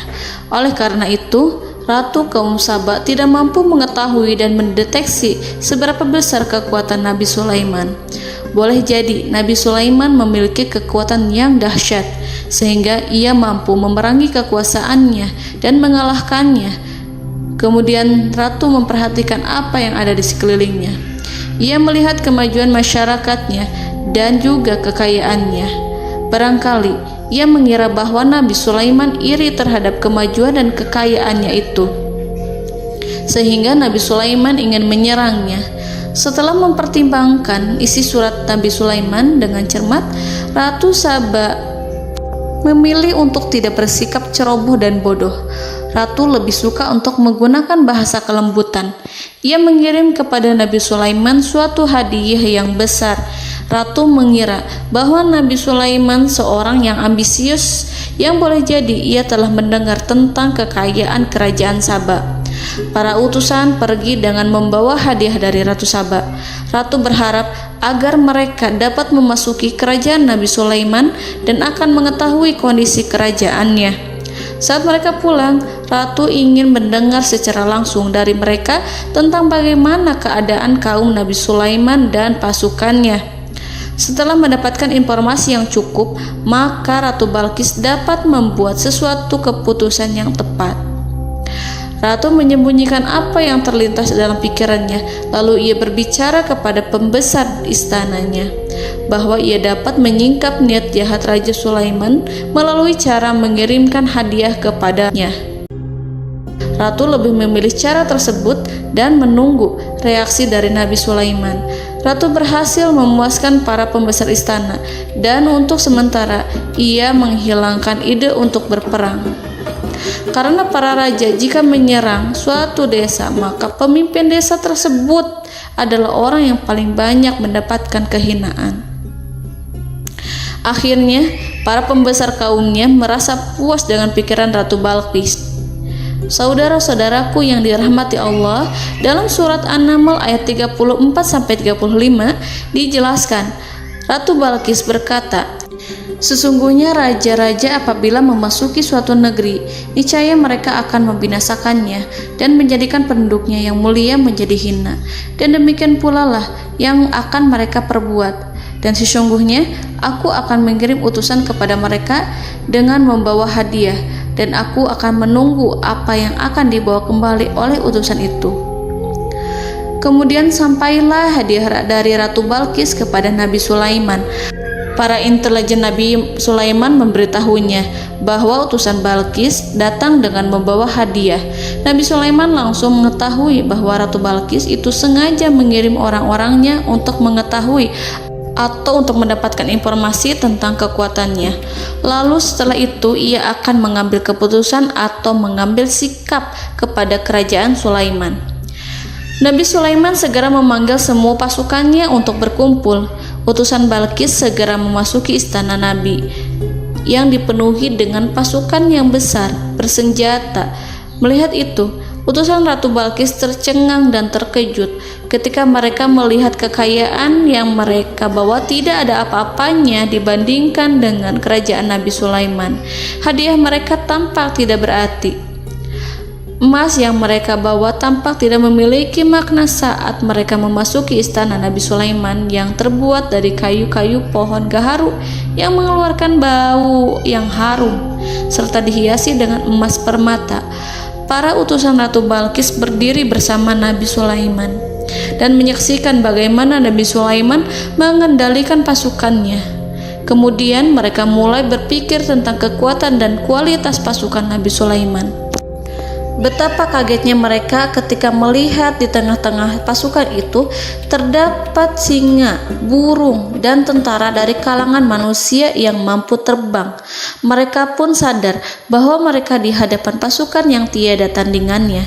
Oleh karena itu, Ratu kaum Sabak tidak mampu mengetahui dan mendeteksi seberapa besar kekuatan Nabi Sulaiman. boleh jadi Nabi Sulaiman memiliki kekuatan yang dahsyat, sehingga ia mampu memerangi kekuasaannya dan mengalahkannya. Kemudian ratu memperhatikan apa yang ada di sekelilingnya. Ia melihat kemajuan masyarakatnya dan juga kekayaannya. Barangkali ia mengira bahwa Nabi Sulaiman iri terhadap kemajuan dan kekayaannya itu, sehingga Nabi Sulaiman ingin menyerangnya. Setelah mempertimbangkan isi surat Nabi Sulaiman dengan cermat, Ratu Saba memilih untuk tidak bersikap ceroboh dan bodoh. Ratu lebih suka untuk menggunakan bahasa kelembutan. Ia mengirim kepada Nabi Sulaiman suatu hadiah yang besar. Ratu mengira bahwa Nabi Sulaiman seorang yang ambisius, yang boleh jadi ia telah mendengar tentang kekayaan kerajaan Saba. Para utusan pergi dengan membawa hadiah dari Ratu Saba. Ratu berharap agar mereka dapat memasuki kerajaan Nabi Sulaiman dan akan mengetahui kondisi kerajaannya. Saat mereka pulang, Ratu ingin mendengar secara langsung dari mereka tentang bagaimana keadaan kaum Nabi Sulaiman dan pasukannya. Setelah mendapatkan informasi yang cukup, maka Ratu Balqis dapat membuat sesuatu keputusan yang tepat. Ratu menyembunyikan apa yang terlintas dalam pikirannya, lalu ia berbicara kepada pembesar istananya bahwa ia dapat menyingkap niat jahat Raja Sulaiman melalui cara mengirimkan hadiah kepadanya. Ratu lebih memilih cara tersebut dan menunggu reaksi dari Nabi Sulaiman. Ratu berhasil memuaskan para pembesar istana, dan untuk sementara ia menghilangkan ide untuk berperang. Karena para raja jika menyerang suatu desa, maka pemimpin desa tersebut adalah orang yang paling banyak mendapatkan kehinaan. Akhirnya, para pembesar kaumnya merasa puas dengan pikiran Ratu Balqis. Saudara-saudaraku yang dirahmati Allah, dalam surat An-Naml ayat 34-35 dijelaskan, Ratu Balqis berkata, "Sesungguhnya raja-raja apabila memasuki suatu negeri, niscaya mereka akan membinasakannya dan menjadikan penduduknya yang mulia menjadi hina. Dan demikian pula lah yang akan mereka perbuat. Dan sesungguhnya aku akan mengirim utusan kepada mereka dengan membawa hadiah, dan aku akan menunggu apa yang akan dibawa kembali oleh utusan itu." Kemudian sampailah hadiah dari Ratu Balqis kepada Nabi Sulaiman. Para intelijen Nabi Sulaiman memberitahunya bahwa utusan Balqis datang dengan membawa hadiah. Nabi Sulaiman langsung mengetahui bahwa Ratu Balqis itu sengaja mengirim orang-orangnya untuk mengetahui atau untuk mendapatkan informasi tentang kekuatannya. Lalu setelah itu ia akan mengambil keputusan atau mengambil sikap kepada kerajaan Sulaiman. Nabi Sulaiman segera memanggil semua pasukannya untuk berkumpul. Utusan Balqis segera memasuki istana Nabi yang dipenuhi dengan pasukan yang besar bersenjata. Melihat itu, utusan Ratu Balqis tercengang dan terkejut ketika mereka melihat kekayaan yang mereka bawa tidak ada apa-apanya dibandingkan dengan kerajaan Nabi Sulaiman. Hadiah mereka tampak tidak berarti. Emas yang mereka bawa tampak tidak memiliki makna saat mereka memasuki istana Nabi Sulaiman yang terbuat dari kayu-kayu pohon gaharu yang mengeluarkan bau yang harum serta dihiasi dengan emas permata. Para utusan Ratu Balqis berdiri bersama Nabi Sulaiman dan menyaksikan bagaimana Nabi Sulaiman mengendalikan pasukannya. Kemudian mereka mulai berpikir tentang kekuatan dan kualitas pasukan Nabi Sulaiman. Betapa kagetnya mereka ketika melihat di tengah-tengah pasukan itu terdapat singa, burung, dan tentara dari kalangan manusia yang mampu terbang. Mereka pun sadar bahwa mereka di hadapan pasukan yang tiada tandingannya.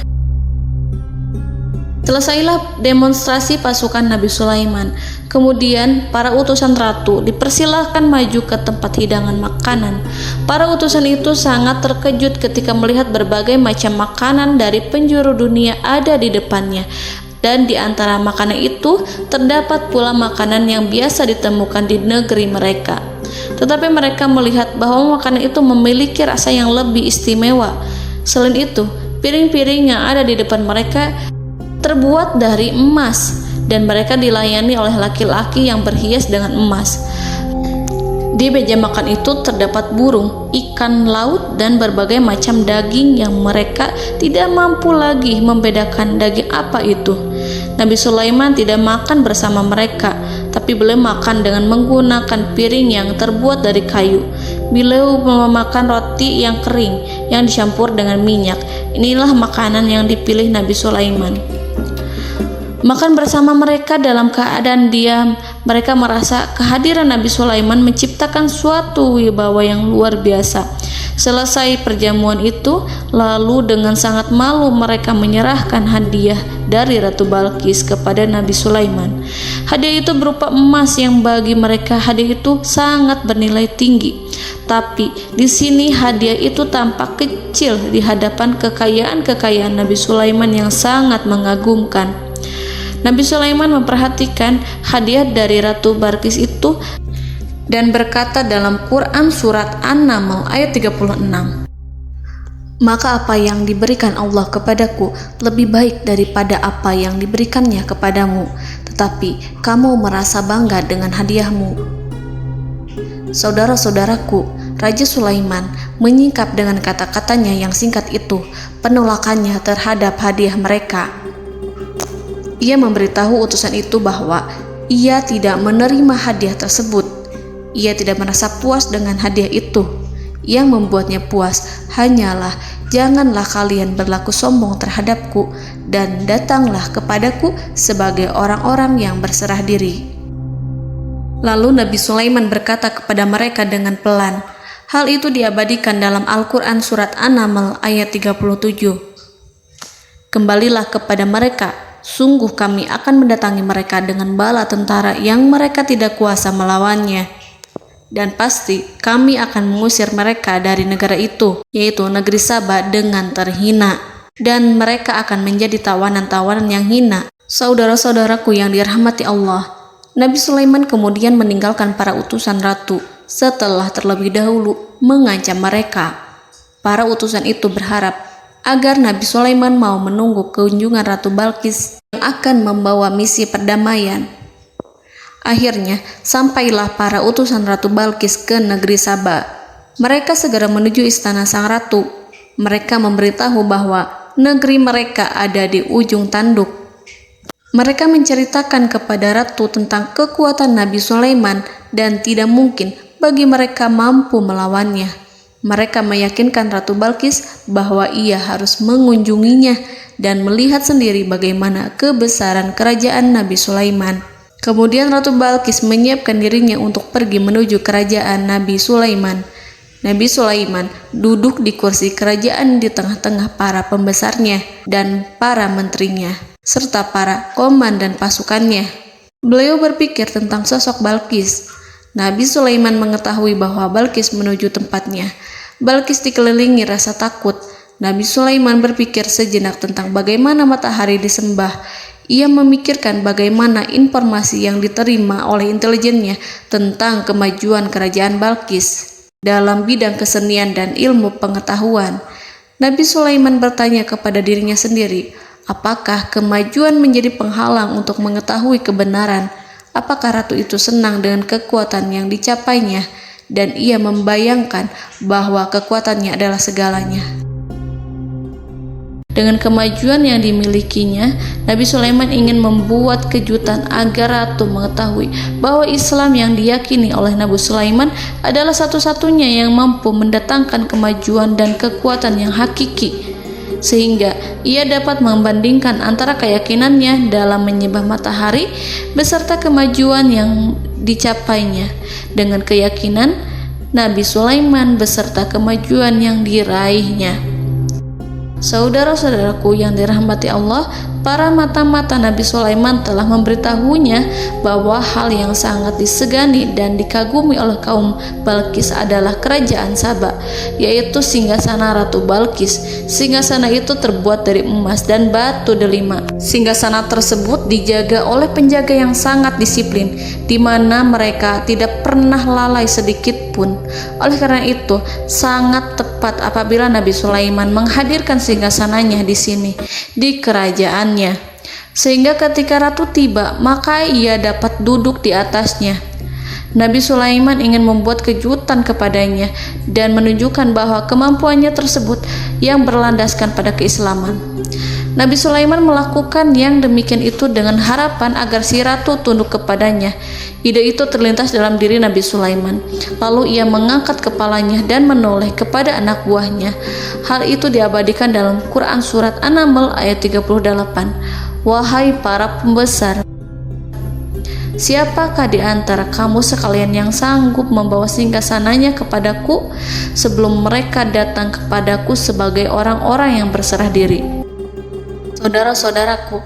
Selesailah demonstrasi pasukan Nabi Sulaiman. Kemudian para utusan ratu dipersilahkan maju ke tempat hidangan makanan. Para utusan itu sangat terkejut ketika melihat berbagai macam makanan dari penjuru dunia ada di depannya. Dan di antara makanan itu terdapat pula makanan yang biasa ditemukan di negeri mereka. Tetapi mereka melihat bahwa makanan itu memiliki rasa yang lebih istimewa. Selain itu, piring-piring yang ada di depan mereka terbuat dari emas dan mereka dilayani oleh laki-laki yang berhias dengan emas. Di meja makan itu terdapat burung, ikan laut, dan berbagai macam daging yang mereka tidak mampu lagi membedakan daging apa itu. Nabi Sulaiman tidak makan bersama mereka, tapi beliau makan dengan menggunakan piring yang terbuat dari kayu. Beliau memakan roti yang kering yang dicampur dengan minyak. Inilah makanan yang dipilih Nabi Sulaiman. Makan bersama mereka dalam keadaan diam, mereka merasa kehadiran Nabi Sulaiman menciptakan suatu wibawa yang luar biasa. Selesai perjamuan itu, lalu dengan sangat malu mereka menyerahkan hadiah dari Ratu Balqis kepada Nabi Sulaiman. Hadiah itu berupa emas yang bagi mereka hadiah itu sangat bernilai tinggi. Tapi di sini hadiah itu tampak kecil di hadapan kekayaan-kekayaan Nabi Sulaiman yang sangat mengagumkan. Nabi Sulaiman memperhatikan hadiah dari Ratu Balqis itu dan berkata dalam Quran surat An-Naml ayat 36, "Maka apa yang diberikan Allah kepadaku lebih baik daripada apa yang diberikannya kepadamu, tetapi kamu merasa bangga dengan hadiahmu." Saudara-saudaraku, Raja Sulaiman menyingkap dengan kata-katanya yang singkat itu penolakannya terhadap hadiah mereka. Ia memberitahu utusan itu bahwa ia tidak menerima hadiah tersebut. Ia tidak merasa puas dengan hadiah itu. Yang membuatnya puas hanyalah, "Janganlah kalian berlaku sombong terhadapku dan datanglah kepadaku sebagai orang-orang yang berserah diri." Lalu Nabi Sulaiman berkata kepada mereka dengan pelan. Hal itu diabadikan dalam Al-Quran surat An-Naml ayat 37. "Kembalilah kepada mereka. Sungguh kami akan mendatangi mereka dengan bala tentara yang mereka tidak kuasa melawannya. Dan pasti kami akan mengusir mereka dari negara itu, yaitu negeri Saba, dengan terhina. Dan mereka akan menjadi tawanan-tawanan yang hina." Saudara-saudaraku yang dirahmati Allah, Nabi Sulaiman kemudian meninggalkan para utusan ratu setelah terlebih dahulu mengancam mereka. Para utusan itu berharap agar Nabi Sulaiman mau menunggu kunjungan Ratu Balqis yang akan membawa misi perdamaian. Akhirnya, sampailah para utusan Ratu Balqis ke negeri Saba. Mereka segera menuju istana sang ratu. Mereka memberitahu bahwa negeri mereka ada di ujung tanduk. Mereka menceritakan kepada ratu tentang kekuatan Nabi Sulaiman dan tidak mungkin bagi mereka mampu melawannya. Mereka meyakinkan Ratu Balqis bahwa ia harus mengunjunginya dan melihat sendiri bagaimana kebesaran kerajaan Nabi Sulaiman. Kemudian Ratu Balqis menyiapkan dirinya untuk pergi menuju kerajaan Nabi Sulaiman. Nabi Sulaiman duduk di kursi kerajaan di tengah-tengah para pembesarnya dan para menterinya, serta para komandan pasukannya. Beliau berpikir tentang sosok Balqis. Nabi Sulaiman mengetahui bahwa Balqis menuju tempatnya. Balqis dikelilingi rasa takut. Nabi Sulaiman berpikir sejenak tentang bagaimana matahari disembah. Ia memikirkan bagaimana informasi yang diterima oleh intelijennya tentang kemajuan kerajaan Balqis dalam bidang kesenian dan ilmu pengetahuan. Nabi Sulaiman bertanya kepada dirinya sendiri, apakah kemajuan menjadi penghalang untuk mengetahui kebenaran? Apakah ratu itu senang dengan kekuatan yang dicapainya? Dan ia membayangkan bahwa kekuatannya adalah segalanya. Dengan kemajuan yang dimilikinya, Nabi Sulaiman ingin membuat kejutan agar ratu mengetahui bahwa Islam yang diyakini oleh Nabi Sulaiman adalah satu-satunya yang mampu mendatangkan kemajuan dan kekuatan yang hakiki, sehingga ia dapat membandingkan antara keyakinannya dalam menyembah matahari beserta kemajuan yang dicapainya dengan keyakinan Nabi Sulaiman beserta kemajuan yang diraihnya. Saudara-saudaraku yang dirahmati Allah, para mata-mata Nabi Sulaiman telah memberitahunya bahwa hal yang sangat disegani dan dikagumi oleh kaum Balqis adalah kerajaan Saba, yaitu singgasana Ratu Balqis. Singgasana itu terbuat dari emas dan batu delima. Singgasana tersebut dijaga oleh penjaga yang sangat disiplin, di mana mereka tidak pernah lalai sedikit pun. Oleh karena itu, sangat tepat apabila Nabi Sulaiman menghadirkan singgasananya di sini, di kerajaannya. sehingga ketika ratu tiba, maka ia dapat duduk di atasnya. Nabi Sulaiman ingin membuat kejutan kepadanya dan menunjukkan bahwa kemampuannya tersebut yang berlandaskan pada keislaman. Nabi Sulaiman melakukan yang demikian itu dengan harapan agar si ratu tunduk kepadanya. Ide itu terlintas dalam diri Nabi Sulaiman. Lalu ia mengangkat kepalanya dan menoleh kepada anak buahnya. Hal itu diabadikan dalam Quran Surat An-Naml ayat 38. Wahai para pembesar, siapakah di antara kamu sekalian yang sanggup membawa singgasananya kepadaku sebelum mereka datang kepadaku sebagai orang-orang yang berserah diri? Saudara-saudaraku,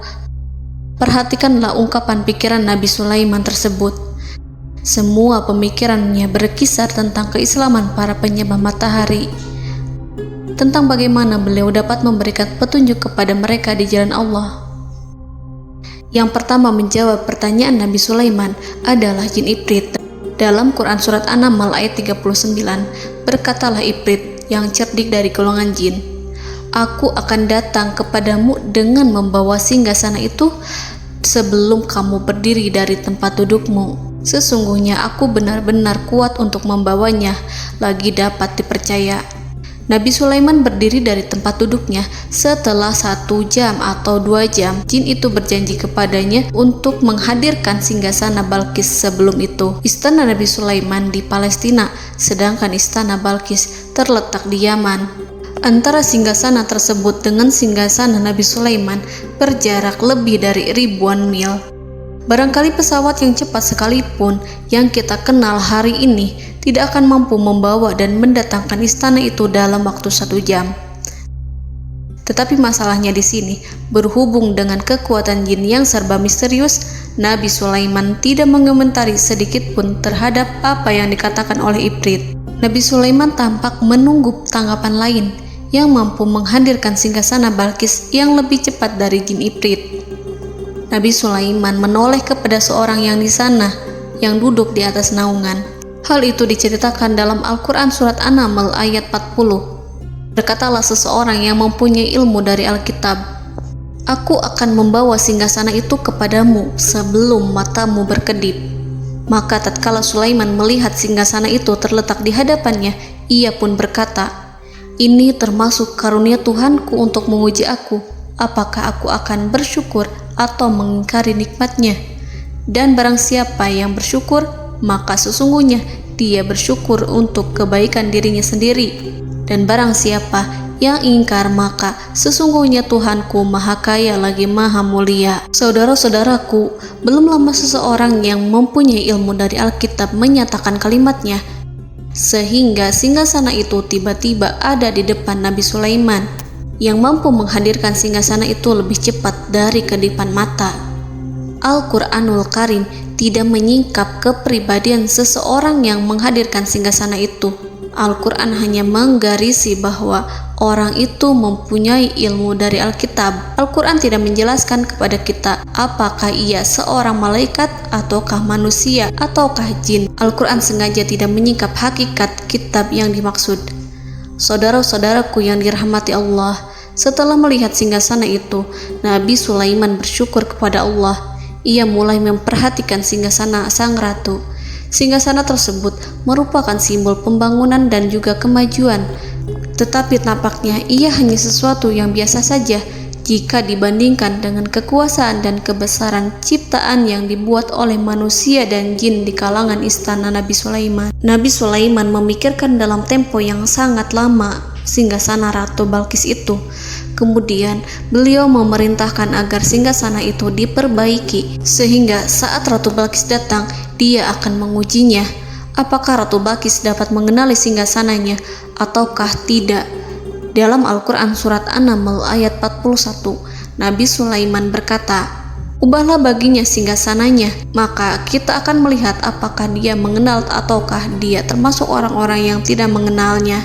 perhatikanlah ungkapan pikiran Nabi Sulaiman tersebut. Semua pemikirannya berkisar tentang keislaman para penyembah matahari, tentang bagaimana beliau dapat memberikan petunjuk kepada mereka di jalan Allah. Yang pertama menjawab pertanyaan Nabi Sulaiman adalah jin Ifrit. Dalam Quran Surat An-Naml ayat 39, berkatalah Ifrit yang cerdik dari golongan jin, "Aku akan datang kepadamu dengan membawa singgasana itu sebelum kamu berdiri dari tempat dudukmu. Sesungguhnya aku benar-benar kuat untuk membawanya, lagi dapat dipercaya." Nabi Sulaiman berdiri dari tempat duduknya. Setelah 1 jam atau 2 jam, jin itu berjanji kepadanya untuk menghadirkan singgasana Balkis. Sebelum itu, istana Nabi Sulaiman di Palestina, sedangkan istana Balkis terletak di Yaman. Antara singgasana tersebut dengan singgasana Nabi Sulaiman berjarak lebih dari ribuan mil. Barangkali pesawat yang cepat sekalipun yang kita kenal hari ini tidak akan mampu membawa dan mendatangkan istana itu dalam waktu 1 jam. Tetapi masalahnya di sini, berhubung dengan kekuatan jin yang serba misterius, Nabi Sulaiman tidak mengomentari sedikit pun terhadap apa yang dikatakan oleh Ifrit. Nabi Sulaiman tampak menunggu tanggapan lain yang mampu menghadirkan singgasana Balkis yang lebih cepat dari jin Ifrit. Nabi Sulaiman menoleh kepada seorang yang di sana, yang duduk di atas naungan. Hal itu diceritakan dalam Al-Quran Surat An-Naml ayat 40. Berkatalah seseorang yang mempunyai ilmu dari Alkitab, "Aku akan membawa singgasana itu kepadamu sebelum matamu berkedip." Maka tatkala Sulaiman melihat singgasana itu terletak di hadapannya, ia pun berkata, "Ini termasuk karunia Tuhanku untuk menguji aku, apakah aku akan bersyukur atau mengingkari nikmatnya. Dan barang siapa yang bersyukur, maka sesungguhnya dia bersyukur untuk kebaikan dirinya sendiri. Dan barang siapa yang ingkar, maka sesungguhnya Tuhanku maha kaya lagi maha mulia." Saudara-saudaraku, belum lama seseorang yang mempunyai ilmu dari Alkitab menyatakan kalimatnya, sehingga singgasana itu tiba-tiba ada di depan Nabi Sulaiman, yang mampu menghadirkan singgasana itu lebih cepat dari kedipan mata. Al-Quranul Karim tidak menyingkap kepribadian seseorang yang menghadirkan singgasana itu. Al-Quran hanya menggarisi bahwa orang itu mempunyai ilmu dari Alkitab. Al-Quran tidak menjelaskan kepada kita apakah ia seorang malaikat ataukah manusia ataukah jin. Al-Quran sengaja tidak menyingkap hakikat kitab yang dimaksud. Saudara-saudaraku yang dirahmati Allah, setelah melihat singgasana itu, Nabi Sulaiman bersyukur kepada Allah. Ia mulai memperhatikan singgasana sang ratu. Singgasana tersebut merupakan simbol pembangunan dan juga kemajuan, tetapi nampaknya ia hanya sesuatu yang biasa saja jika dibandingkan dengan kekuasaan dan kebesaran ciptaan yang dibuat oleh manusia dan jin di kalangan istana Nabi Sulaiman. Nabi Sulaiman memikirkan dalam tempo yang sangat lama singgasana Ratu Balkis itu. Kemudian beliau memerintahkan agar singgasana itu diperbaiki, sehingga saat Ratu Balkis datang, dia akan mengujinya. Apakah Ratu Balkis dapat mengenali singgasananya ataukah tidak? Dalam Al-Quran Surat An-Naml ayat 41, Nabi Sulaiman berkata, "Ubahlah baginya singgasananya, maka kita akan melihat apakah dia mengenal ataukah dia termasuk orang-orang yang tidak mengenalnya."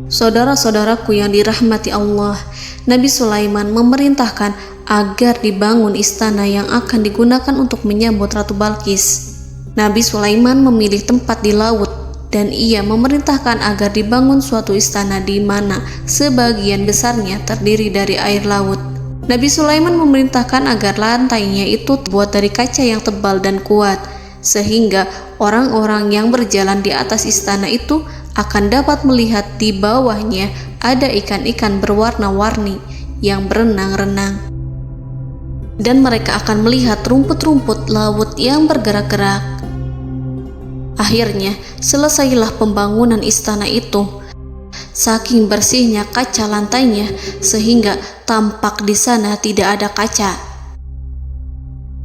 Saudara-saudaraku yang dirahmati Allah, Nabi Sulaiman memerintahkan agar dibangun istana yang akan digunakan untuk menyambut Ratu Balkis. Nabi Sulaiman memilih tempat di laut, dan ia memerintahkan agar dibangun suatu istana di mana sebagian besarnya terdiri dari air laut. Nabi Sulaiman memerintahkan agar lantainya itu terbuat dari kaca yang tebal dan kuat, sehingga orang-orang yang berjalan di atas istana itu akan dapat melihat di bawahnya ada ikan-ikan berwarna-warni yang berenang-renang. Dan mereka akan melihat rumput-rumput laut yang bergerak-gerak. Akhirnya, selesailah pembangunan istana itu. Saking bersihnya kaca lantainya, sehingga tampak di sana tidak ada kaca.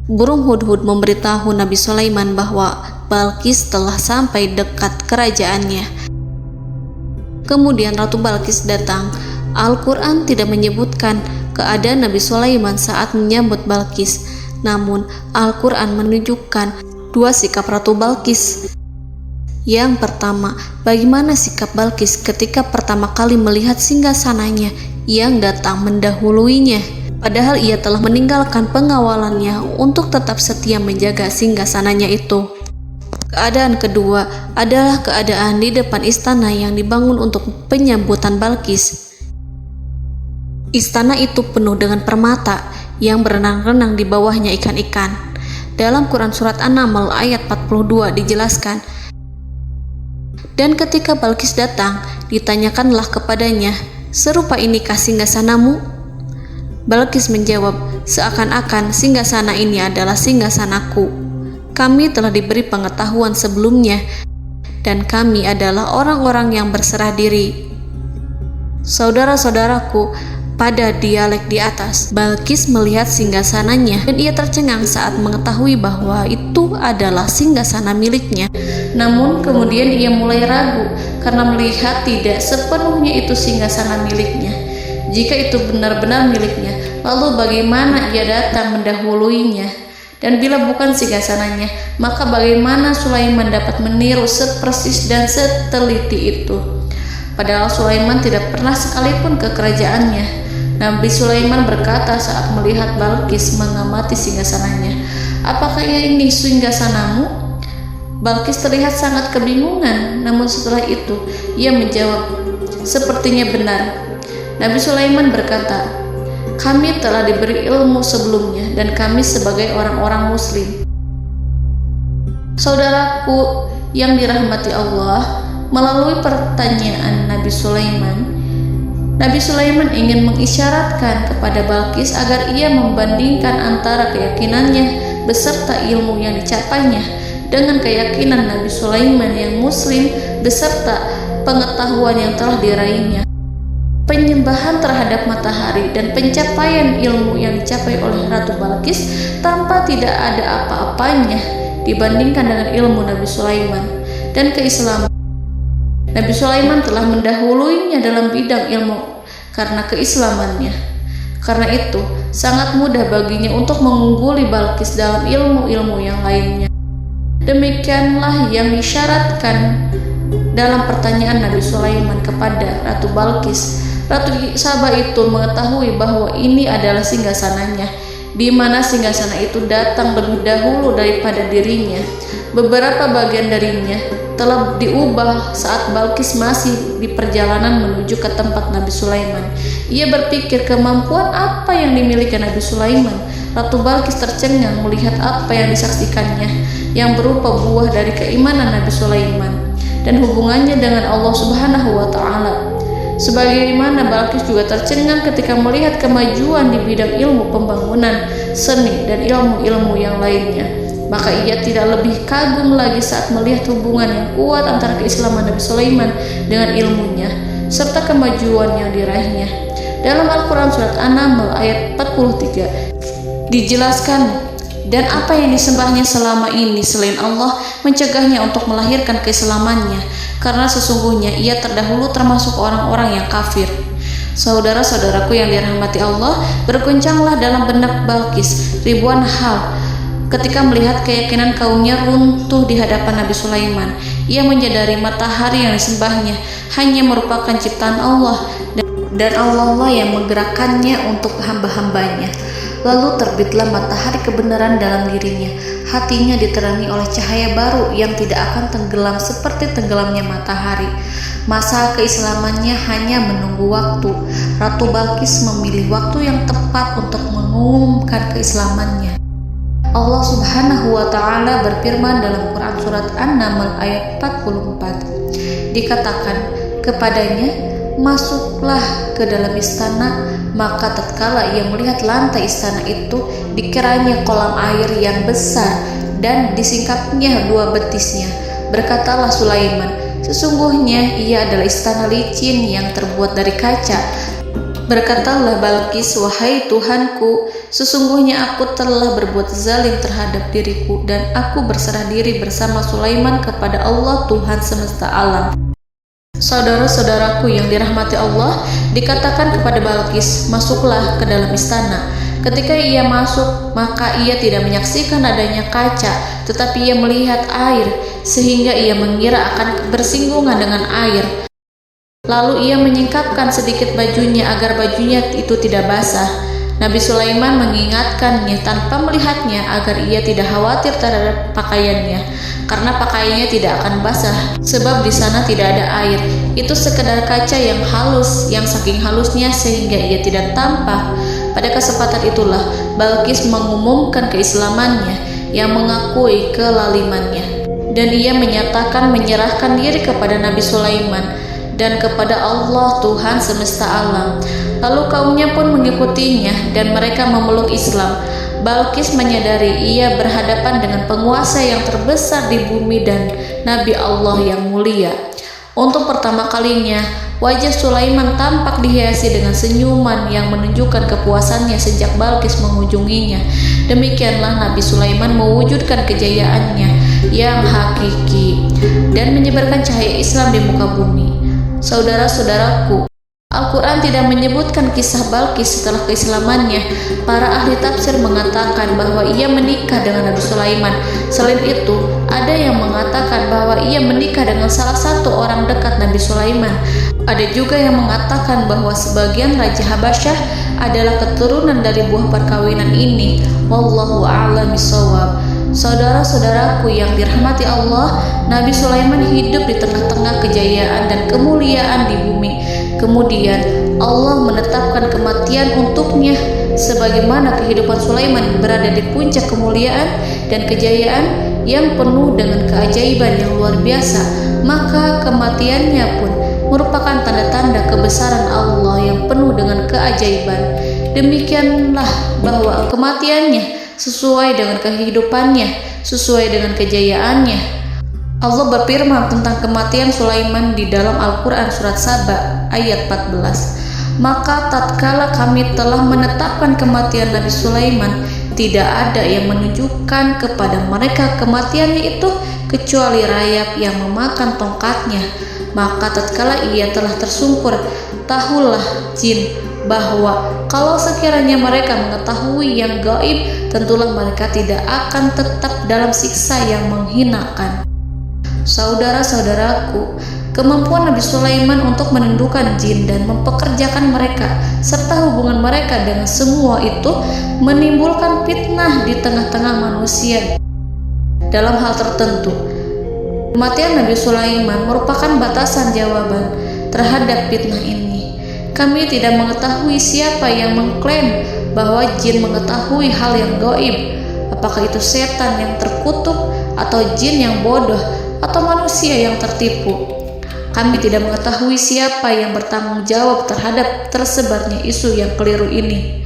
Burung hudhud memberitahu Nabi Sulaiman bahwa Balkis telah sampai dekat kerajaannya. Kemudian Ratu Balkis datang. Al-Quran tidak menyebutkan keadaan Nabi Sulaiman saat menyambut Balkis, namun Al-Quran menunjukkan dua sikap Ratu Balkis. Yang pertama, bagaimana sikap Balkis ketika pertama kali melihat singgasananya yang datang mendahuluinya, padahal ia telah meninggalkan pengawalannya untuk tetap setia menjaga singgasananya itu. Keadaan kedua adalah keadaan di depan istana yang dibangun untuk penyambutan Balkis. Istana itu penuh dengan permata yang berenang-renang di bawahnya ikan-ikan. Dalam Quran Surat An-Naml ayat 42 dijelaskan, dan ketika Balkis datang, ditanyakanlah kepadanya, serupa inikah singgasanamu? Balkis menjawab, seakan-akan singgasana ini adalah singgasanaku. Kami telah diberi pengetahuan sebelumnya, dan kami adalah orang-orang yang berserah diri. Saudara-saudaraku, pada dialek di atas, Balkis melihat singgasananya dan ia tercengang saat mengetahui bahwa itu adalah singgasana miliknya. Namun kemudian ia mulai ragu karena melihat tidak sepenuhnya itu singgasana miliknya. Jika itu benar-benar miliknya, lalu bagaimana ia datang mendahuluinya? Dan bila bukan singgasananya, maka bagaimana Sulaiman dapat meniru sepersis dan seteliti itu? Padahal Sulaiman tidak pernah sekalipun ke kerajaannya. Nabi Sulaiman berkata saat melihat Balkis mengamati singgasananya, apakah ini singgasanamu? Balkis terlihat sangat kebingungan, namun setelah itu ia menjawab, sepertinya benar. Nabi Sulaiman berkata, kami telah diberi ilmu sebelumnya dan kami sebagai orang-orang muslim. Saudaraku yang dirahmati Allah, melalui pertanyaan Nabi Sulaiman ingin mengisyaratkan kepada Balkis agar ia membandingkan antara keyakinannya beserta ilmu yang dicapainya dengan keyakinan Nabi Sulaiman yang muslim beserta pengetahuan yang telah diraihnya. Penyembahan terhadap matahari dan pencapaian ilmu yang dicapai oleh Ratu Balkis tanpa tidak ada apa-apanya dibandingkan dengan ilmu Nabi Sulaiman dan keislaman. Nabi Sulaiman telah mendahuluinya dalam bidang ilmu karena keislamannya. Karena itu, sangat mudah baginya untuk mengungguli Balkis dalam ilmu-ilmu yang lainnya. Demikianlah yang disyaratkan dalam pertanyaan Nabi Sulaiman kepada Ratu Balkis. Ratu Saba itu mengetahui bahwa ini adalah singgasananya, di mana singgasana itu datang lebih dahulu daripada dirinya. Beberapa bagian darinya telah diubah saat Balkis masih di perjalanan menuju ke tempat Nabi Sulaiman. Ia berpikir kemampuan apa yang dimiliki Nabi Sulaiman. Ratu Balkis tercengang melihat apa yang disaksikannya, yang berupa buah dari keimanan Nabi Sulaiman dan hubungannya dengan Allah Subhanahu wa Ta'ala. Sebagaimana Balkis juga tercengang ketika melihat kemajuan di bidang ilmu pembangunan, seni, dan ilmu-ilmu yang lainnya. Maka ia tidak lebih kagum lagi saat melihat hubungan yang kuat antara keislaman Nabi Sulaiman dengan ilmunya, serta kemajuan yang diraihnya. Dalam Al-Quran Surat An-Naml ayat 43 dijelaskan, dan apa yang disembahnya selama ini selain Allah mencegahnya untuk melahirkan keislamannya, karena sesungguhnya ia terdahulu termasuk orang-orang yang kafir. Saudara-saudaraku yang dirahmati Allah, berguncanglah dalam benak Balkis ribuan hal ketika melihat keyakinan kaumnya runtuh di hadapan Nabi Sulaiman. Ia menyadari matahari yang disembahnya hanya merupakan ciptaan Allah, dan Allah lah yang menggerakkannya untuk hamba-hambanya. Lalu terbitlah matahari kebenaran dalam dirinya. Hatinya diterangi oleh cahaya baru yang tidak akan tenggelam seperti tenggelamnya matahari. Masa keislamannya hanya menunggu waktu. Ratu Balqis memilih waktu yang tepat untuk mengumumkan keislamannya. Allah Subhanahu wa Ta'ala berfirman dalam Quran Surat An-Naml ayat 44. Dikatakan kepadanya, masuklah ke dalam istana. Maka tatkala ia melihat lantai istana itu, dikiranya kolam air yang besar dan disingkapnya 2 betisnya. Berkatalah Sulaiman, sesungguhnya ia adalah istana licin yang terbuat dari kaca. Berkatalah Balqis, wahai Tuhanku, sesungguhnya aku telah berbuat zalim terhadap diriku dan aku berserah diri bersama Sulaiman kepada Allah Tuhan semesta alam. Saudara-saudaraku yang dirahmati Allah, dikatakan kepada Balqis, masuklah ke dalam istana. Ketika ia masuk, maka ia tidak menyaksikan adanya kaca, tetapi ia melihat air, sehingga ia mengira akan bersinggungan dengan air. Lalu ia menyingkapkan sedikit bajunya agar bajunya itu tidak basah. Nabi Sulaiman mengingatkannya tanpa melihatnya agar ia tidak khawatir terhadap pakaiannya, karena pakaiannya tidak akan basah, sebab di sana tidak ada air. Itu sekedar kaca yang halus, yang saking halusnya sehingga ia tidak tampak. Pada kesempatan itulah Balqis mengumumkan keislamannya yang mengakui kelalimannya, dan ia menyatakan menyerahkan diri kepada Nabi Sulaiman dan kepada Allah Tuhan semesta alam. Lalu kaumnya pun mengikutinya dan mereka memeluk Islam. Balqis menyadari ia berhadapan dengan penguasa yang terbesar di bumi dan Nabi Allah yang mulia. Untuk pertama kalinya, wajah Sulaiman tampak dihiasi dengan senyuman yang menunjukkan kepuasannya sejak Balqis mengunjunginya. Demikianlah Nabi Sulaiman mewujudkan kejayaannya yang hakiki dan menyebarkan cahaya Islam di muka bumi. Saudara-saudaraku, Al-Quran tidak menyebutkan kisah Balqis setelah keislamannya. Para ahli tafsir mengatakan bahwa ia menikah dengan Nabi Sulaiman. Selain itu, ada yang mengatakan bahwa ia menikah dengan salah satu orang dekat Nabi Sulaiman. Ada juga yang mengatakan bahwa sebagian Raja Habasyah adalah keturunan dari buah perkawinan ini. Wallahu a'lam bishawab. Saudara-saudaraku yang dirahmati Allah, Nabi Sulaiman hidup di tengah-tengah kejayaan dan kemuliaan di bumi. Kemudian Allah menetapkan kematian untuknya, sebagaimana kehidupan Sulaiman berada di puncak kemuliaan dan kejayaan yang penuh dengan keajaiban yang luar biasa, maka kematiannya pun merupakan tanda-tanda kebesaran Allah yang penuh dengan keajaiban. Demikianlah bahwa kematiannya sesuai dengan kehidupannya, sesuai dengan kejayaannya. Allah berfirman tentang kematian Sulaiman di dalam Al-Quran Surat Saba ayat 14. Maka tatkala kami telah menetapkan kematian Nabi Sulaiman, tidak ada yang menunjukkan kepada mereka kematiannya itu kecuali rayap yang memakan tongkatnya. Maka tatkala ia telah tersungkur, tahulah jin bahwa kalau sekiranya mereka mengetahui yang gaib, tentulah mereka tidak akan tetap dalam siksa yang menghinakan. Saudara-saudaraku, kemampuan Nabi Sulaiman untuk menundukkan jin dan mempekerjakan mereka serta hubungan mereka dengan semua itu menimbulkan fitnah di tengah-tengah manusia. Dalam hal tertentu, kematian Nabi Sulaiman merupakan batasan jawaban terhadap fitnah ini. Kami tidak mengetahui siapa yang mengklaim bahwa jin mengetahui hal yang gaib, apakah itu setan yang terkutuk atau jin yang bodoh atau manusia yang tertipu. Kami tidak mengetahui siapa yang bertanggung jawab terhadap tersebarnya isu yang keliru ini.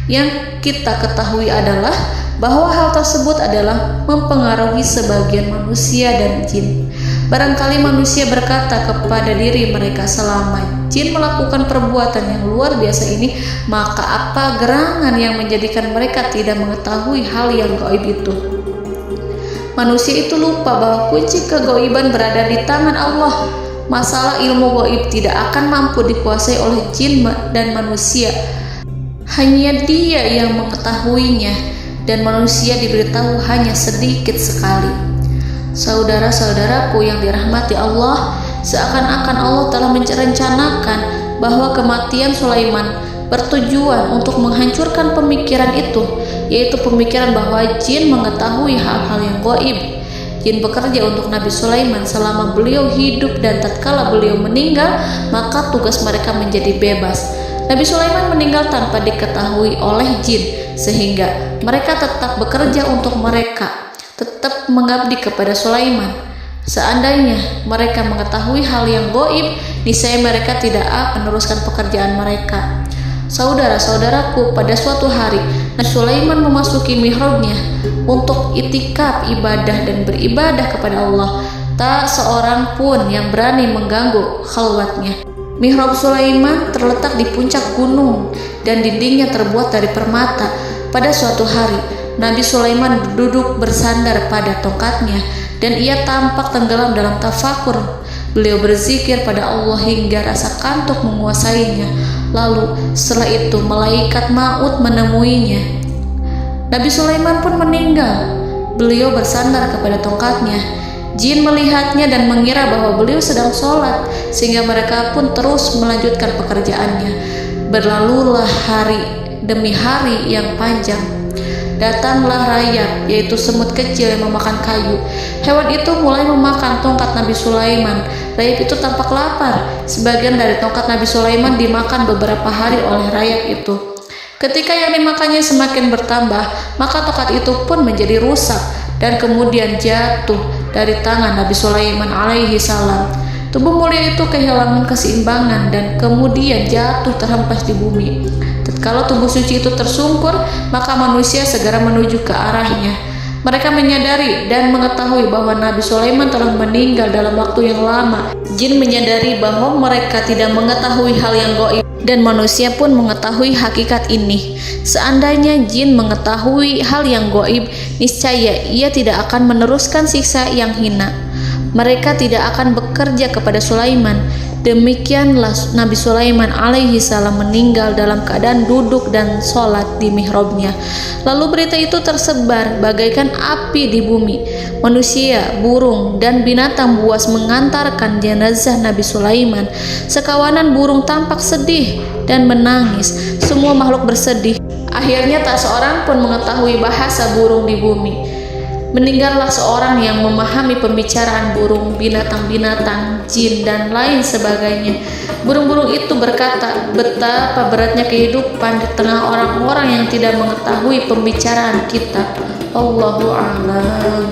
Yang kita ketahui adalah bahwa hal tersebut adalah mempengaruhi sebagian manusia dan jin. Barangkali manusia berkata kepada diri mereka, selama jin melakukan perbuatan yang luar biasa ini, maka apa gerangan yang menjadikan mereka tidak mengetahui hal yang gaib itu? Manusia itu lupa bahwa kunci kegaiban berada di tangan Allah. Masalah ilmu gaib tidak akan mampu dikuasai oleh jin dan manusia. Hanya Dia yang mengetahuinya, dan manusia diberitahu hanya sedikit sekali. Saudara-saudaraku yang dirahmati Allah, seakan-akan Allah telah merencanakan bahwa kematian Sulaiman bertujuan untuk menghancurkan pemikiran itu, yaitu pemikiran bahwa jin mengetahui hal-hal yang gaib. Jin bekerja untuk Nabi Sulaiman selama beliau hidup, dan tatkala beliau meninggal, maka tugas mereka menjadi bebas. Nabi Sulaiman meninggal tanpa diketahui oleh jin, sehingga mereka tetap bekerja untuk mereka, tetap mengabdi kepada Sulaiman. Seandainya mereka mengetahui hal yang gaib, niscaya mereka tidak akan meneruskan pekerjaan mereka. Saudara-saudaraku, pada suatu hari Nabi Sulaiman memasuki mihrabnya untuk itikaf ibadah dan beribadah kepada Allah. Tak seorang pun yang berani mengganggu khalwatnya. Mihrab Sulaiman terletak di puncak gunung dan dindingnya terbuat dari permata. Pada suatu hari Nabi Sulaiman duduk bersandar pada tongkatnya dan ia tampak tenggelam dalam tafakur. Beliau berzikir pada Allah hingga rasa kantuk menguasainya. Lalu setelah itu malaikat maut menemuinya. Nabi Sulaiman pun meninggal. Beliau bersandar kepada tongkatnya. Jin melihatnya dan mengira bahwa beliau sedang sholat, sehingga mereka pun terus melanjutkan pekerjaannya. Berlalulah hari demi hari yang panjang. Datanglah rayap, yaitu semut kecil yang memakan kayu. Hewan itu mulai memakan tongkat Nabi Sulaiman. Rayap itu tampak lapar. Sebagian dari tongkat Nabi Sulaiman dimakan beberapa hari oleh rayap itu. Ketika yang dimakannya semakin bertambah, maka tongkat itu pun menjadi rusak dan kemudian jatuh dari tangan Nabi Sulaiman alaihi salam. Tubuh mulia itu kehilangan keseimbangan dan kemudian jatuh terhempas di bumi. Tatkala tubuh suci itu tersungkur, maka manusia segera menuju ke arahnya. Mereka menyadari dan mengetahui bahwa Nabi Sulaiman telah meninggal dalam waktu yang lama. Jin menyadari bahwa mereka tidak mengetahui hal yang gaib, dan manusia pun mengetahui hakikat ini. Seandainya jin mengetahui hal yang gaib, niscaya ia tidak akan meneruskan siksa yang hina. Mereka tidak akan bekerja kepada Sulaiman. Demikianlah Nabi Sulaiman alaihi salam meninggal dalam keadaan duduk dan sholat di mihrabnya. Lalu berita itu tersebar bagaikan api di bumi. Manusia, burung, dan binatang buas mengantarkan jenazah Nabi Sulaiman. Sekawanan burung tampak sedih dan menangis. Semua makhluk bersedih. Akhirnya tak seorang pun mengetahui bahasa burung di bumi. Meninggallah seorang yang memahami pembicaraan burung, binatang-binatang, jin, dan lain sebagainya. Burung-burung itu berkata, betapa beratnya kehidupan di tengah orang-orang yang tidak mengetahui pembicaraan kita. Allahu a'lam.